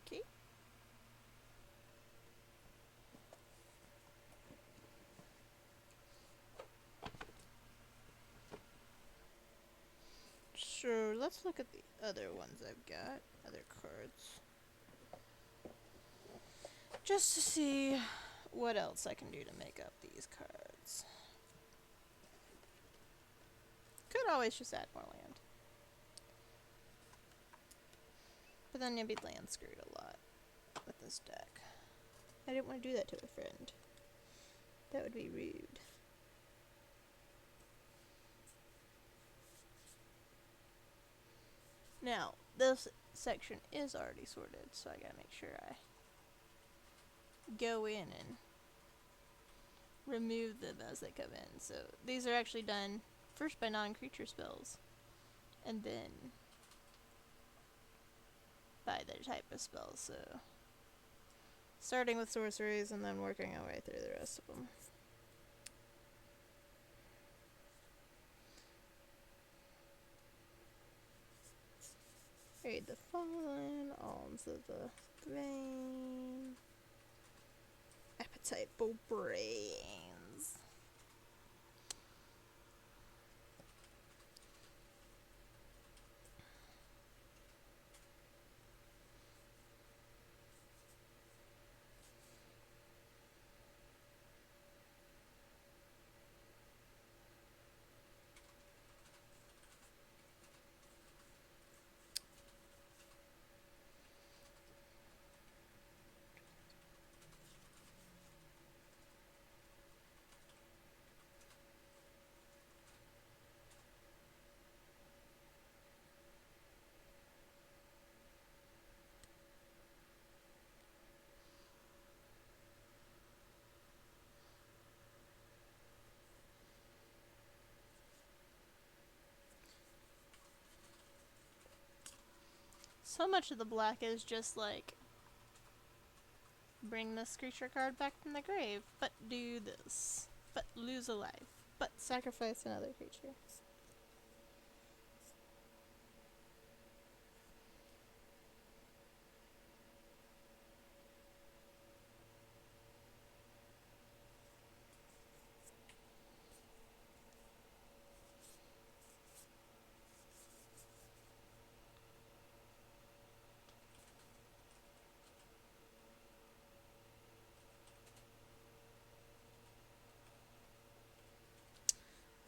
Okay. Sure, let's look at the other ones I've got. Other cards. Just to see what else I can do to make up these cards. Could always just add more land. But then you'd be land screwed a lot with this deck. I didn't want to do that to a friend. That would be rude. Now, this section is already sorted, so I gotta make sure I go in and remove them as they come in. So these are actually done first by non-creature spells, and then by their type of spells. So starting with sorceries and then working our way through the rest of them. Raid the Fallen, Alms of the Vein, Appetite for Brains. So much of the black is just like, bring this creature card back from the grave, but do this, but lose a life, but sacrifice another creature.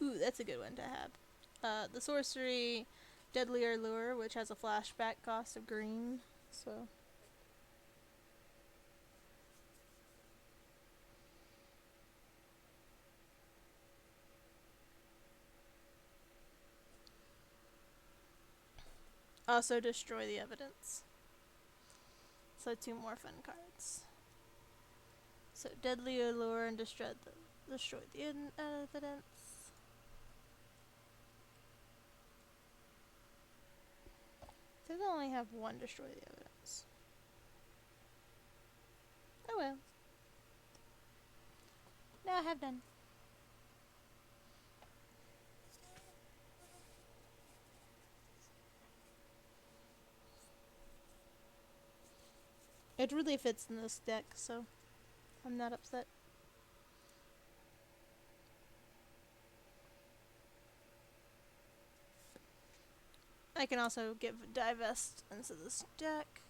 Ooh, that's a good one to have. The sorcery, Deadlier Lure, which has a flashback cost of green, so... Also destroy the evidence. So 2 more fun cards. So Deadly Allure and destroy the evidence. Does only have 1 destroy the evidence. Oh well. Now I have done. It really fits in this deck, so I'm not upset. I can also give Divest into this deck.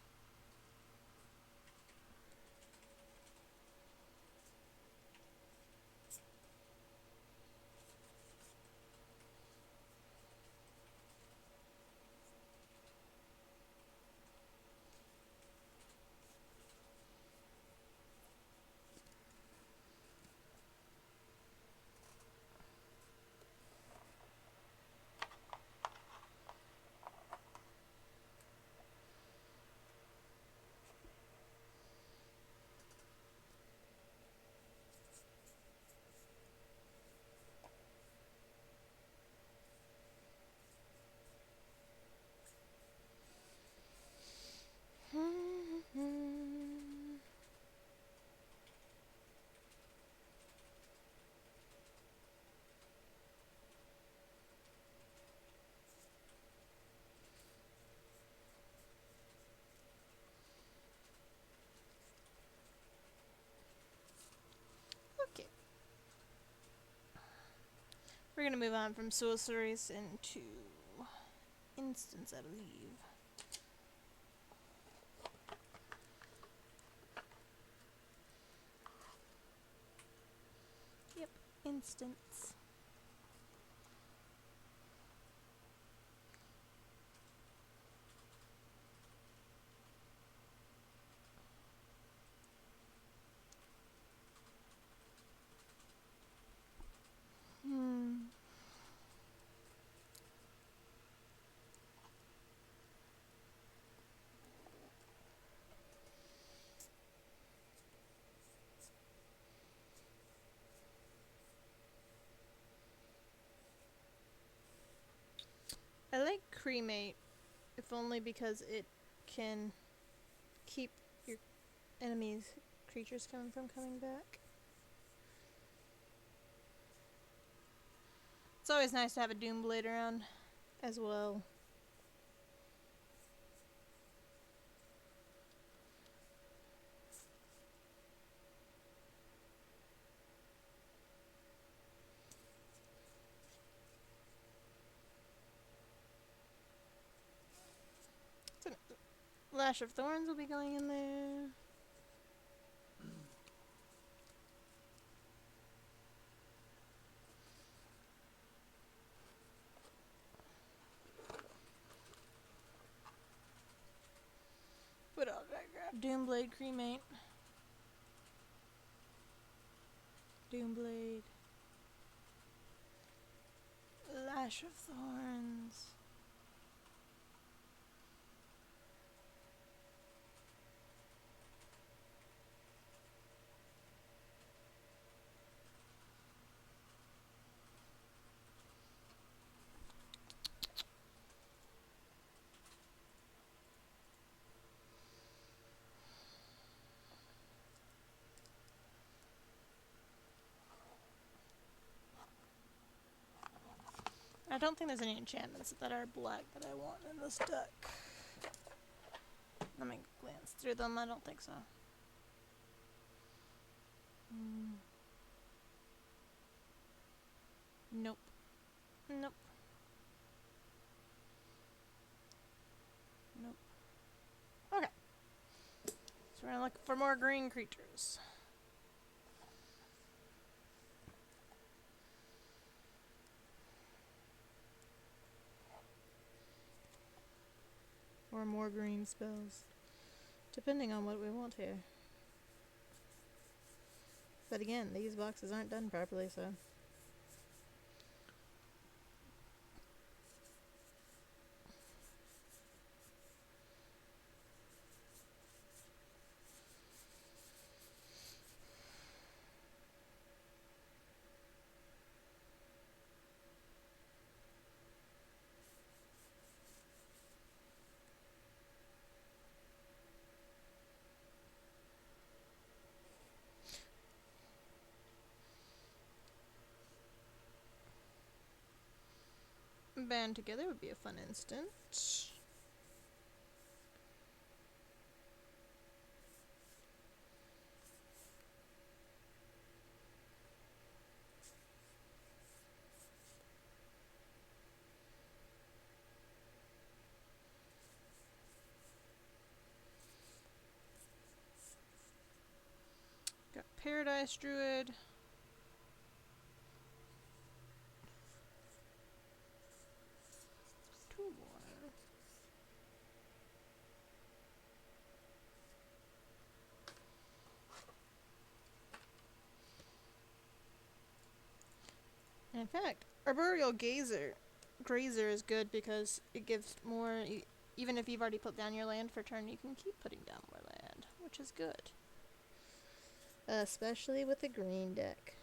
Okay. We're gonna move on from sorceries into instants, I believe. instance. I like cremate, if only because it can keep your enemies' creatures from coming back. It's always nice to have a Doomblade around as well. So, Lash of Thorns will be going in there. What else did I grab? Doomblade, cremate. Doomblade. Lash of Thorns. I don't think there's any enchantments that are black that I want in this deck. Let me glance through them. I don't think so. Nope. Nope. Nope. Okay. So we're gonna look for more green creatures. Or more green spells. Depending on what we want here. But again, these boxes aren't done properly, so... Band together would be a fun instant. Got Paradise Druid. Two more. In fact, Arboreal Grazer is good because it gives more, even if you've already put down your land for turn, you can keep putting down more land, which is good. Especially with the green deck.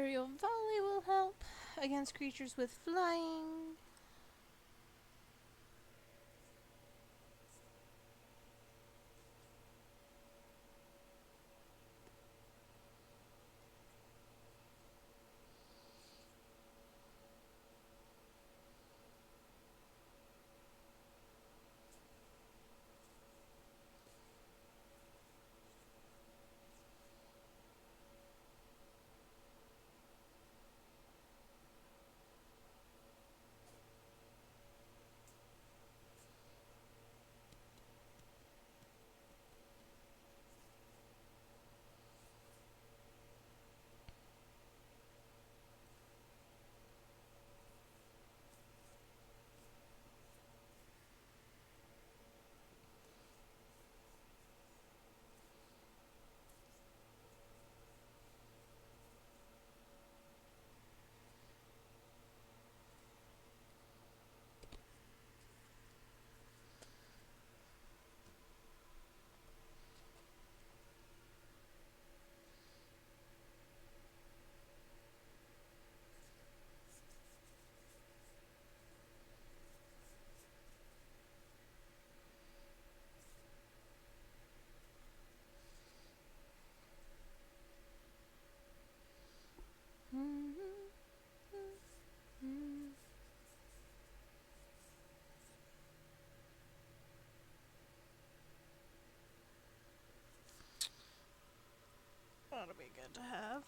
Aerial volley will help against creatures with flying. That'll be good to have.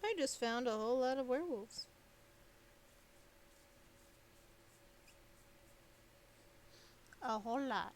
I just found a whole lot of werewolves. A whole lot.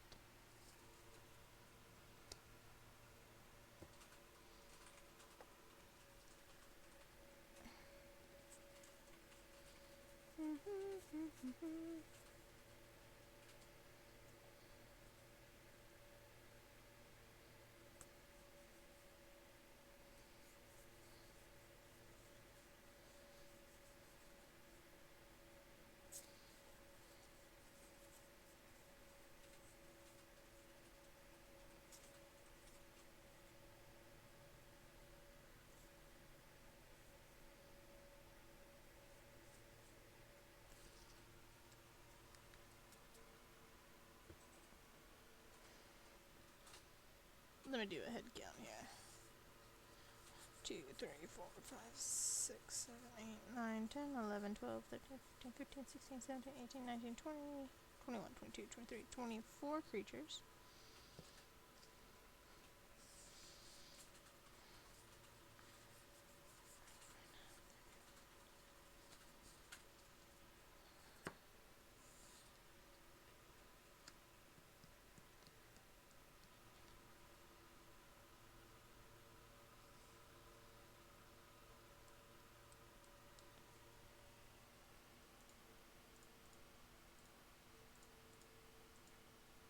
Let me do a head count here. 2, 3, 4, 5, 6, 7, 8, 9, 10, 11, 12, 13, 14, 15, 16, 17, 18, 19, 20, 21, 22, 23, 24 creatures.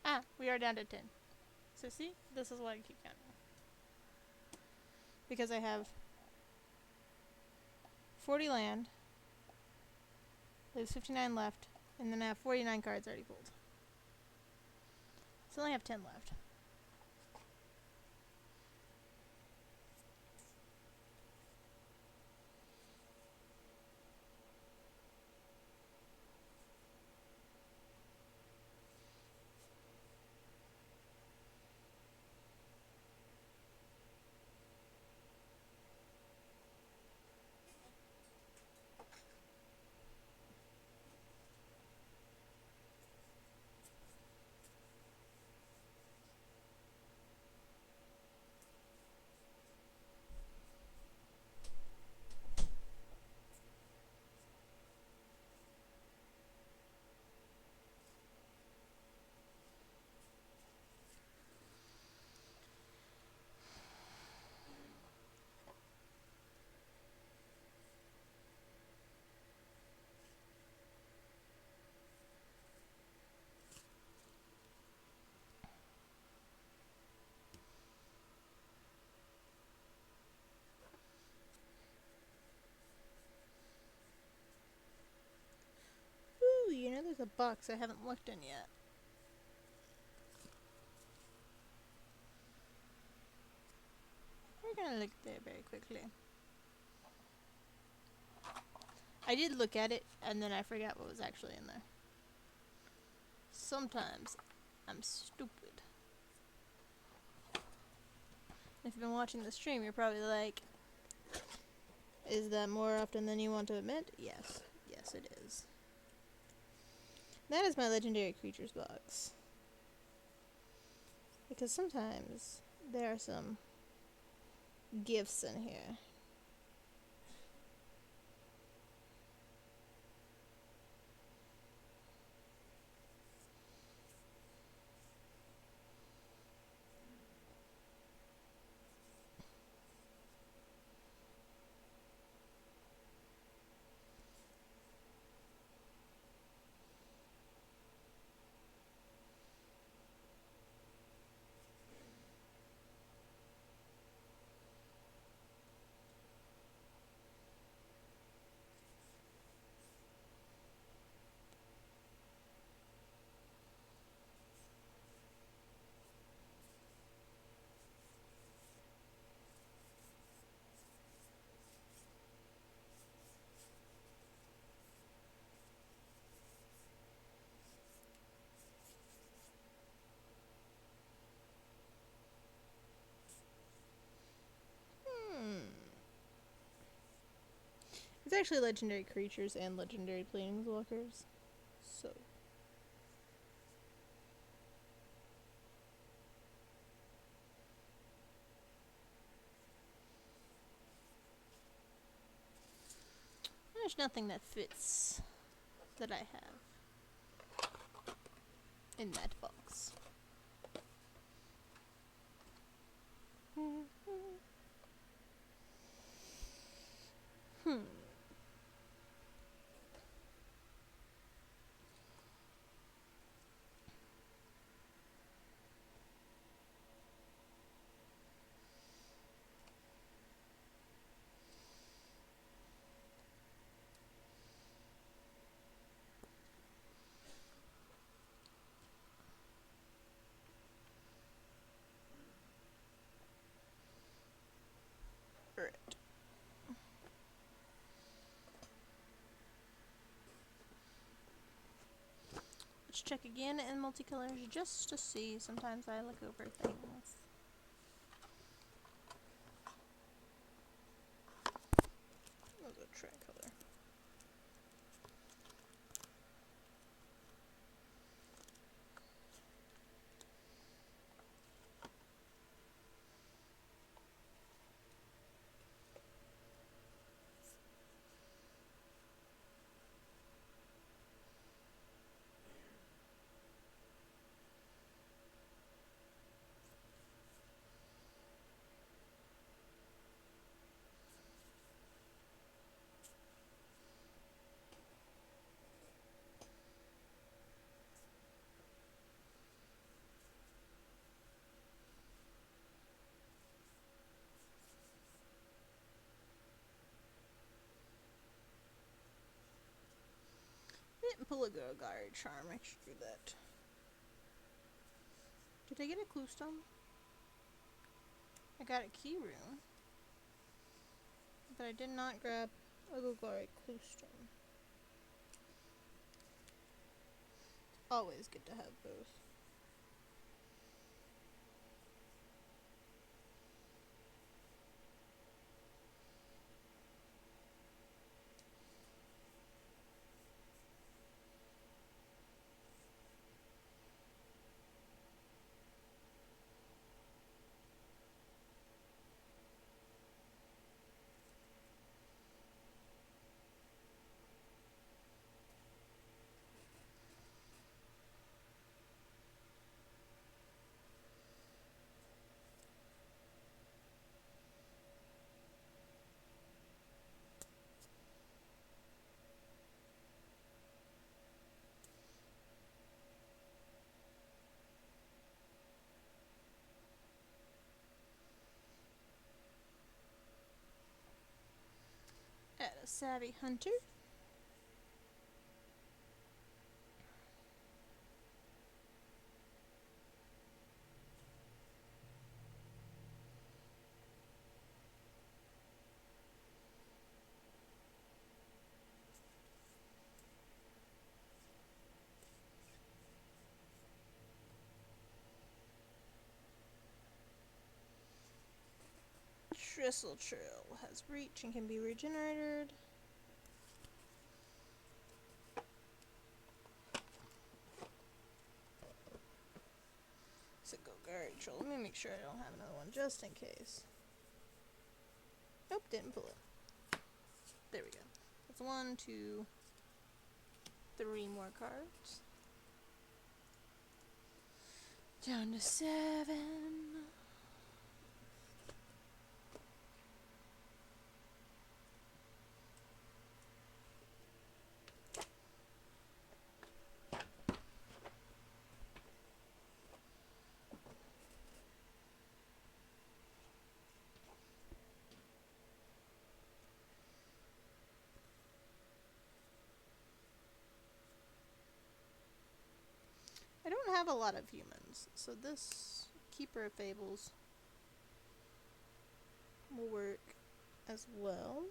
Ah, we are down to 10. So see, this is why I keep counting. Because I have 40 land, there's 59 left, and then I have 49 cards already pulled. So I only have 10 left. There's a box I haven't looked in yet. We're gonna look there very quickly. I did look at it, and then I forgot what was actually in there. Sometimes I'm stupid. If you've been watching the stream, you're probably like, is that more often than you want to admit? Yes. Yes, it is. That is my legendary creatures box. Because sometimes there are some gifts in here. It's actually legendary creatures and legendary planeswalkers. So. There's nothing that fits that I have in that box. Right. Let's check again in multicolors just to see. Sometimes I look over things. That was a tricolor. Didn't pull a Gogari charm. I should do that. Did I get a clue stone? I got a key rune, but I did not grab a Gogari clue stone. Always good to have both. Add a Savvy Hunter. Trestle Trail has reach and can be regenerated. So go Guard Troll. Let me make sure I don't have another one just in case. Nope, didn't pull it. There we go. That's 1, 2, 3 more cards. Down to 7. I don't have a lot of humans, so this Keeper of Fables will work as well.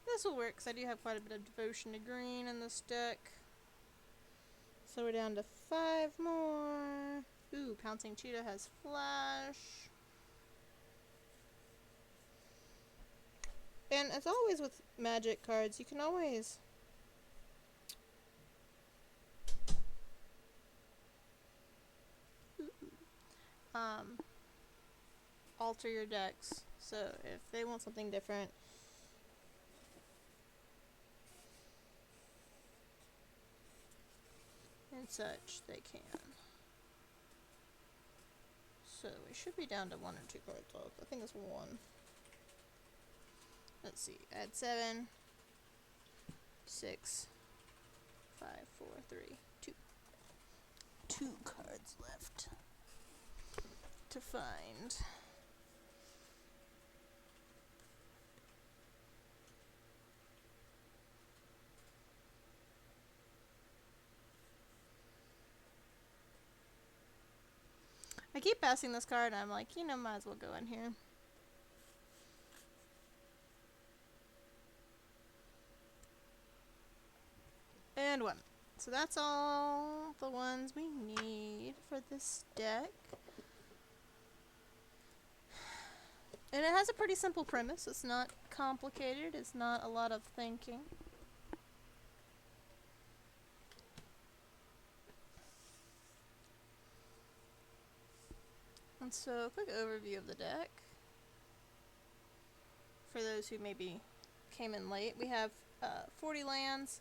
This will work because I do have quite a bit of devotion to green in this deck. So we're down to 5 more. Ooh, Pouncing Cheetah has Flash. And as always with magic cards, you can always alter your decks. So if they want something different, and such, they can. So we should be down to 1 or 2 cards left. I think it's 1. Let's see. Add 7, 6, 5, 4, 3, 2. 2 cards left to find. I keep passing this card and I'm like, might as well go in here. And 1. So that's all the ones we need for this deck. And it has a pretty simple premise. It's not complicated. It's not a lot of thinking. And so, a quick overview of the deck. For those who maybe came in late, we have 40 lands,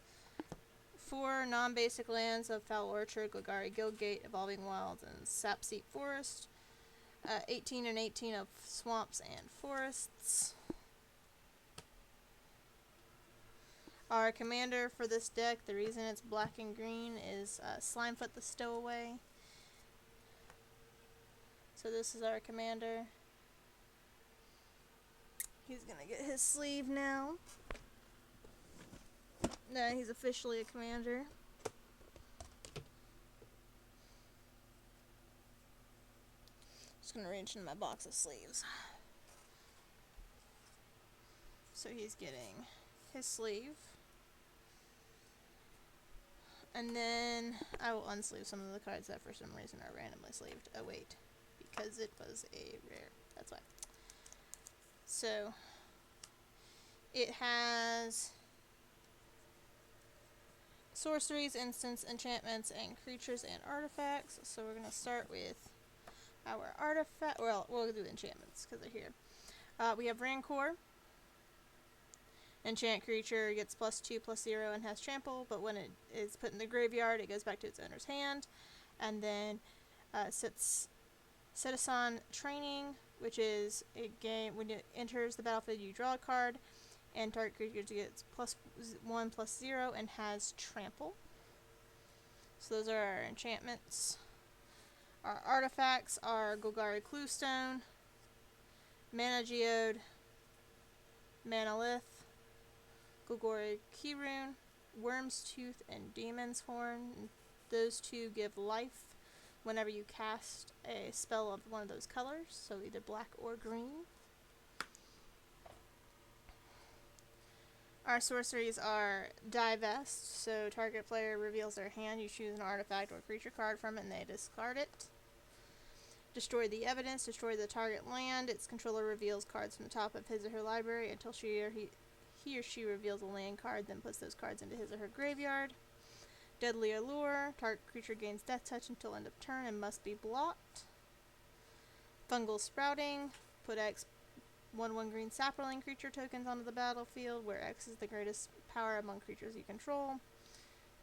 4 non-basic lands of Foul Orchard, Golgari Guildgate, Evolving Wilds, and Sapseat Forest, 18 and 18 of swamps and forests. Our commander for this deck, the reason it's black and green, is Slimefoot the Stowaway. So this is our commander. He's gonna get his sleeve now. Now he's officially a commander. Just gonna reach into my box of sleeves. So he's getting his sleeve. And then I will unsleeve some of the cards that for some reason are randomly sleeved. Oh wait, because it was a rare. That's why. So it has sorceries, instants, enchantments, and creatures and artifacts. So we're going to start with our artifact. Well, we'll do the enchantments because they're here. We have Rancor. Enchant creature gets +2/+0 and has trample, but when it is put in the graveyard, it goes back to its owner's hand. And then Citizen Training, which is a game when it enters the battlefield, you draw a card, and target creature gets +1/+0 and has trample. So those are our enchantments. Our artifacts are Golgari Cluestone, Mana Geode, Manalith, Golgari Keyrune, Worm's Tooth, and Demon's Horn. Those two give life whenever you cast a spell of one of those colors, so either black or green. Our sorceries are Divest, so target player reveals their hand, you choose an artifact or creature card from it, and they discard it. Destroy the evidence, destroy the target land, its controller reveals cards from the top of his or her library until he or she reveals a land card, then puts those cards into his or her graveyard. Deadly Allure, target creature gains death touch until end of turn and must be blocked. Fungal Sprouting, put X 1/1 green sapperling creature tokens onto the battlefield, where X is the greatest power among creatures you control.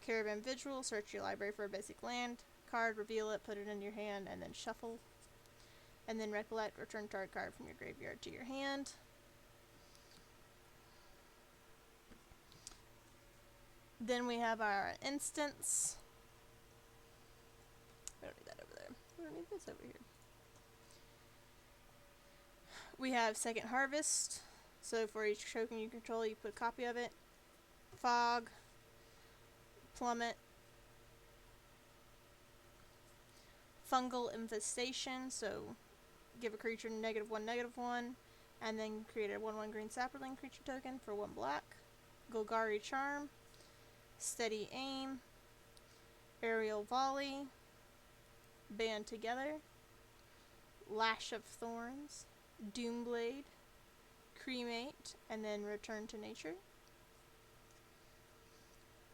Caravan Vigil, search your library for a basic land card, reveal it, put it in your hand, and then shuffle. And then Recollect, return target card from your graveyard to your hand. Then we have our instants. We don't need that over there. We don't need this over here. We have Second Harvest. So for each token you control, you put a copy of it. Fog. Plummet. Fungal Infestation. So give a creature -1/-1. And then create a 1/1 green sapperling creature token for 1 black. Golgari Charm. Steady Aim, Aerial Volley, Band Together, Lash of Thorns, Doomblade, Cremate, and then Return to Nature.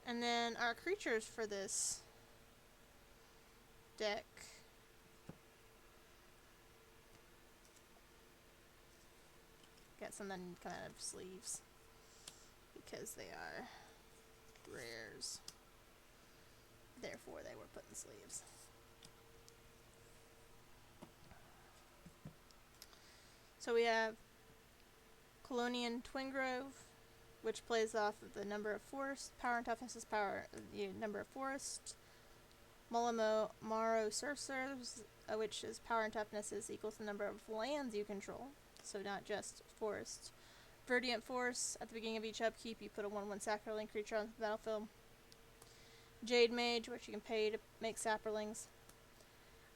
And then our creatures for this deck got some that need kind of sleeves because they are rares. Therefore, they were put in sleeves. So we have Colonian Twingrove, which plays off of the number of forests. Power and toughness is the number of forests. Maro Sorcerers, which is power and toughness is equal to the number of lands you control. So not just forests. Verdant Force, at the beginning of each upkeep, you put a 1/1 sapperling creature onto the battlefield. Jade Mage, which you can pay to make sapperlings.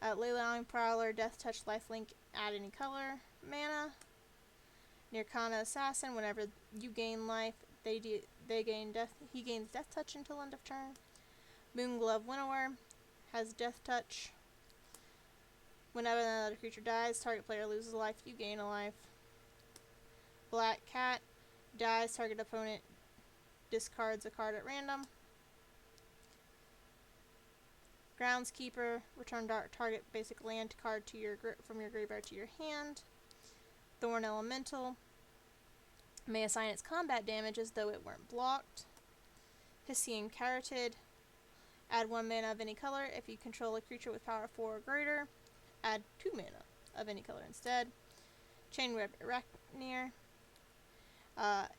Leyline Prowler, Death Touch, Lifelink, add any color. Mana. Nirkana Assassin, whenever you gain life, he gains Death Touch until end of turn. Moonglove Winnower, has Death Touch. Whenever another creature dies, target player loses a life, you gain a life. Black Cat, dies, target opponent discards a card at random. Groundskeeper, return target basic land card to from your graveyard to your hand. Thorn Elemental, may assign its combat damage as though it weren't blocked. Hisian Carotid, add 1 mana of any color. If you control a creature with power 4 or greater, add 2 mana of any color instead. Chainweb Arachneer,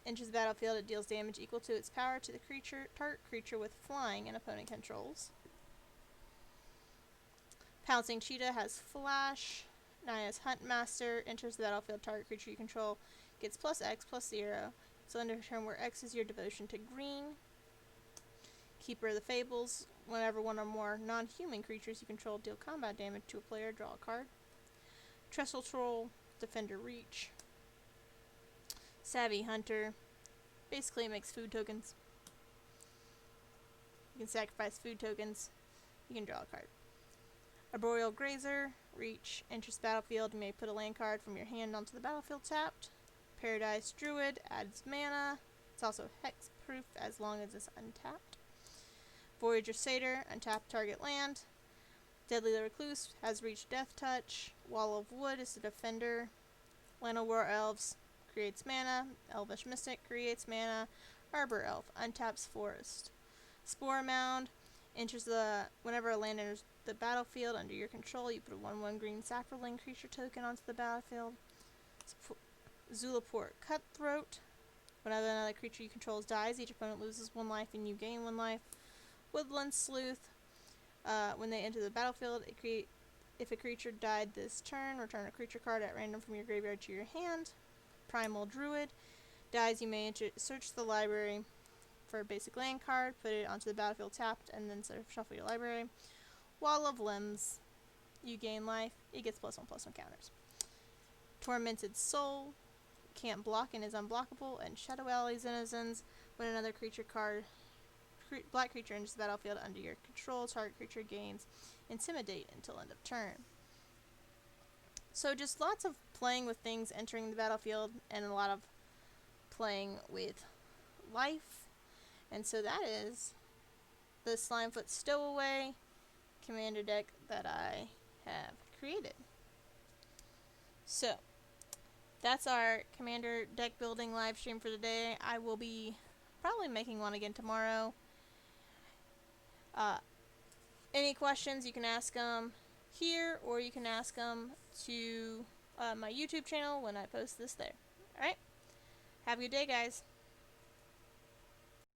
enters the battlefield, it deals damage equal to its power to the target creature with flying and opponent controls. Pouncing Cheetah has Flash. Naya's Huntmaster, enters the battlefield, target creature you control gets +X/+0. So end of turn where X is your devotion to green. Keeper of the Fables, whenever one or more non-human creatures you control deal combat damage to a player, draw a card. Trestle Troll, Defender Reach. Savvy Hunter, basically it makes food tokens. You can sacrifice food tokens, you can draw a card. Arboreal Grazer, Reach, enters the battlefield, you may put a land card from your hand onto the battlefield tapped. Paradise Druid, adds mana, it's also hexproof as long as it's untapped. Voyager Satyr, untap target land. Deadly the Recluse has Reach Death Touch. Wall of Wood is the Defender. Llanowar Elves creates mana. Elvish Mystic creates mana. Arbor Elf untaps Forest. Spore Mound enters whenever a land enters the battlefield under your control, you put a 1/1 green sapperling creature token onto the battlefield. Zulaport Cutthroat. Whenever another creature you control dies, each opponent loses 1 life and you gain 1 life. Woodland Sleuth. When they enter the battlefield, if a creature died this turn, return a creature card at random from your graveyard to your hand. Primal Druid. Dies, you may search the library for a basic land card, put it onto the battlefield tapped, and then shuffle your library. Wall of Limbs. You gain life. It gets +1/+1 counters. Tormented Soul. Can't block and is unblockable. And Shadow Alley Denizens. When another black creature enters the battlefield under your control, target creature gains Intimidate until end of turn. So just lots of playing with things entering the battlefield and a lot of playing with life. And so that is the Slimefoot Stowaway commander deck that I have created. So that's our commander deck building live stream for today. I will be probably making one again tomorrow. Any questions, you can ask them here, or you can ask them to my YouTube channel when I post this there. Alright? Have a good day, guys.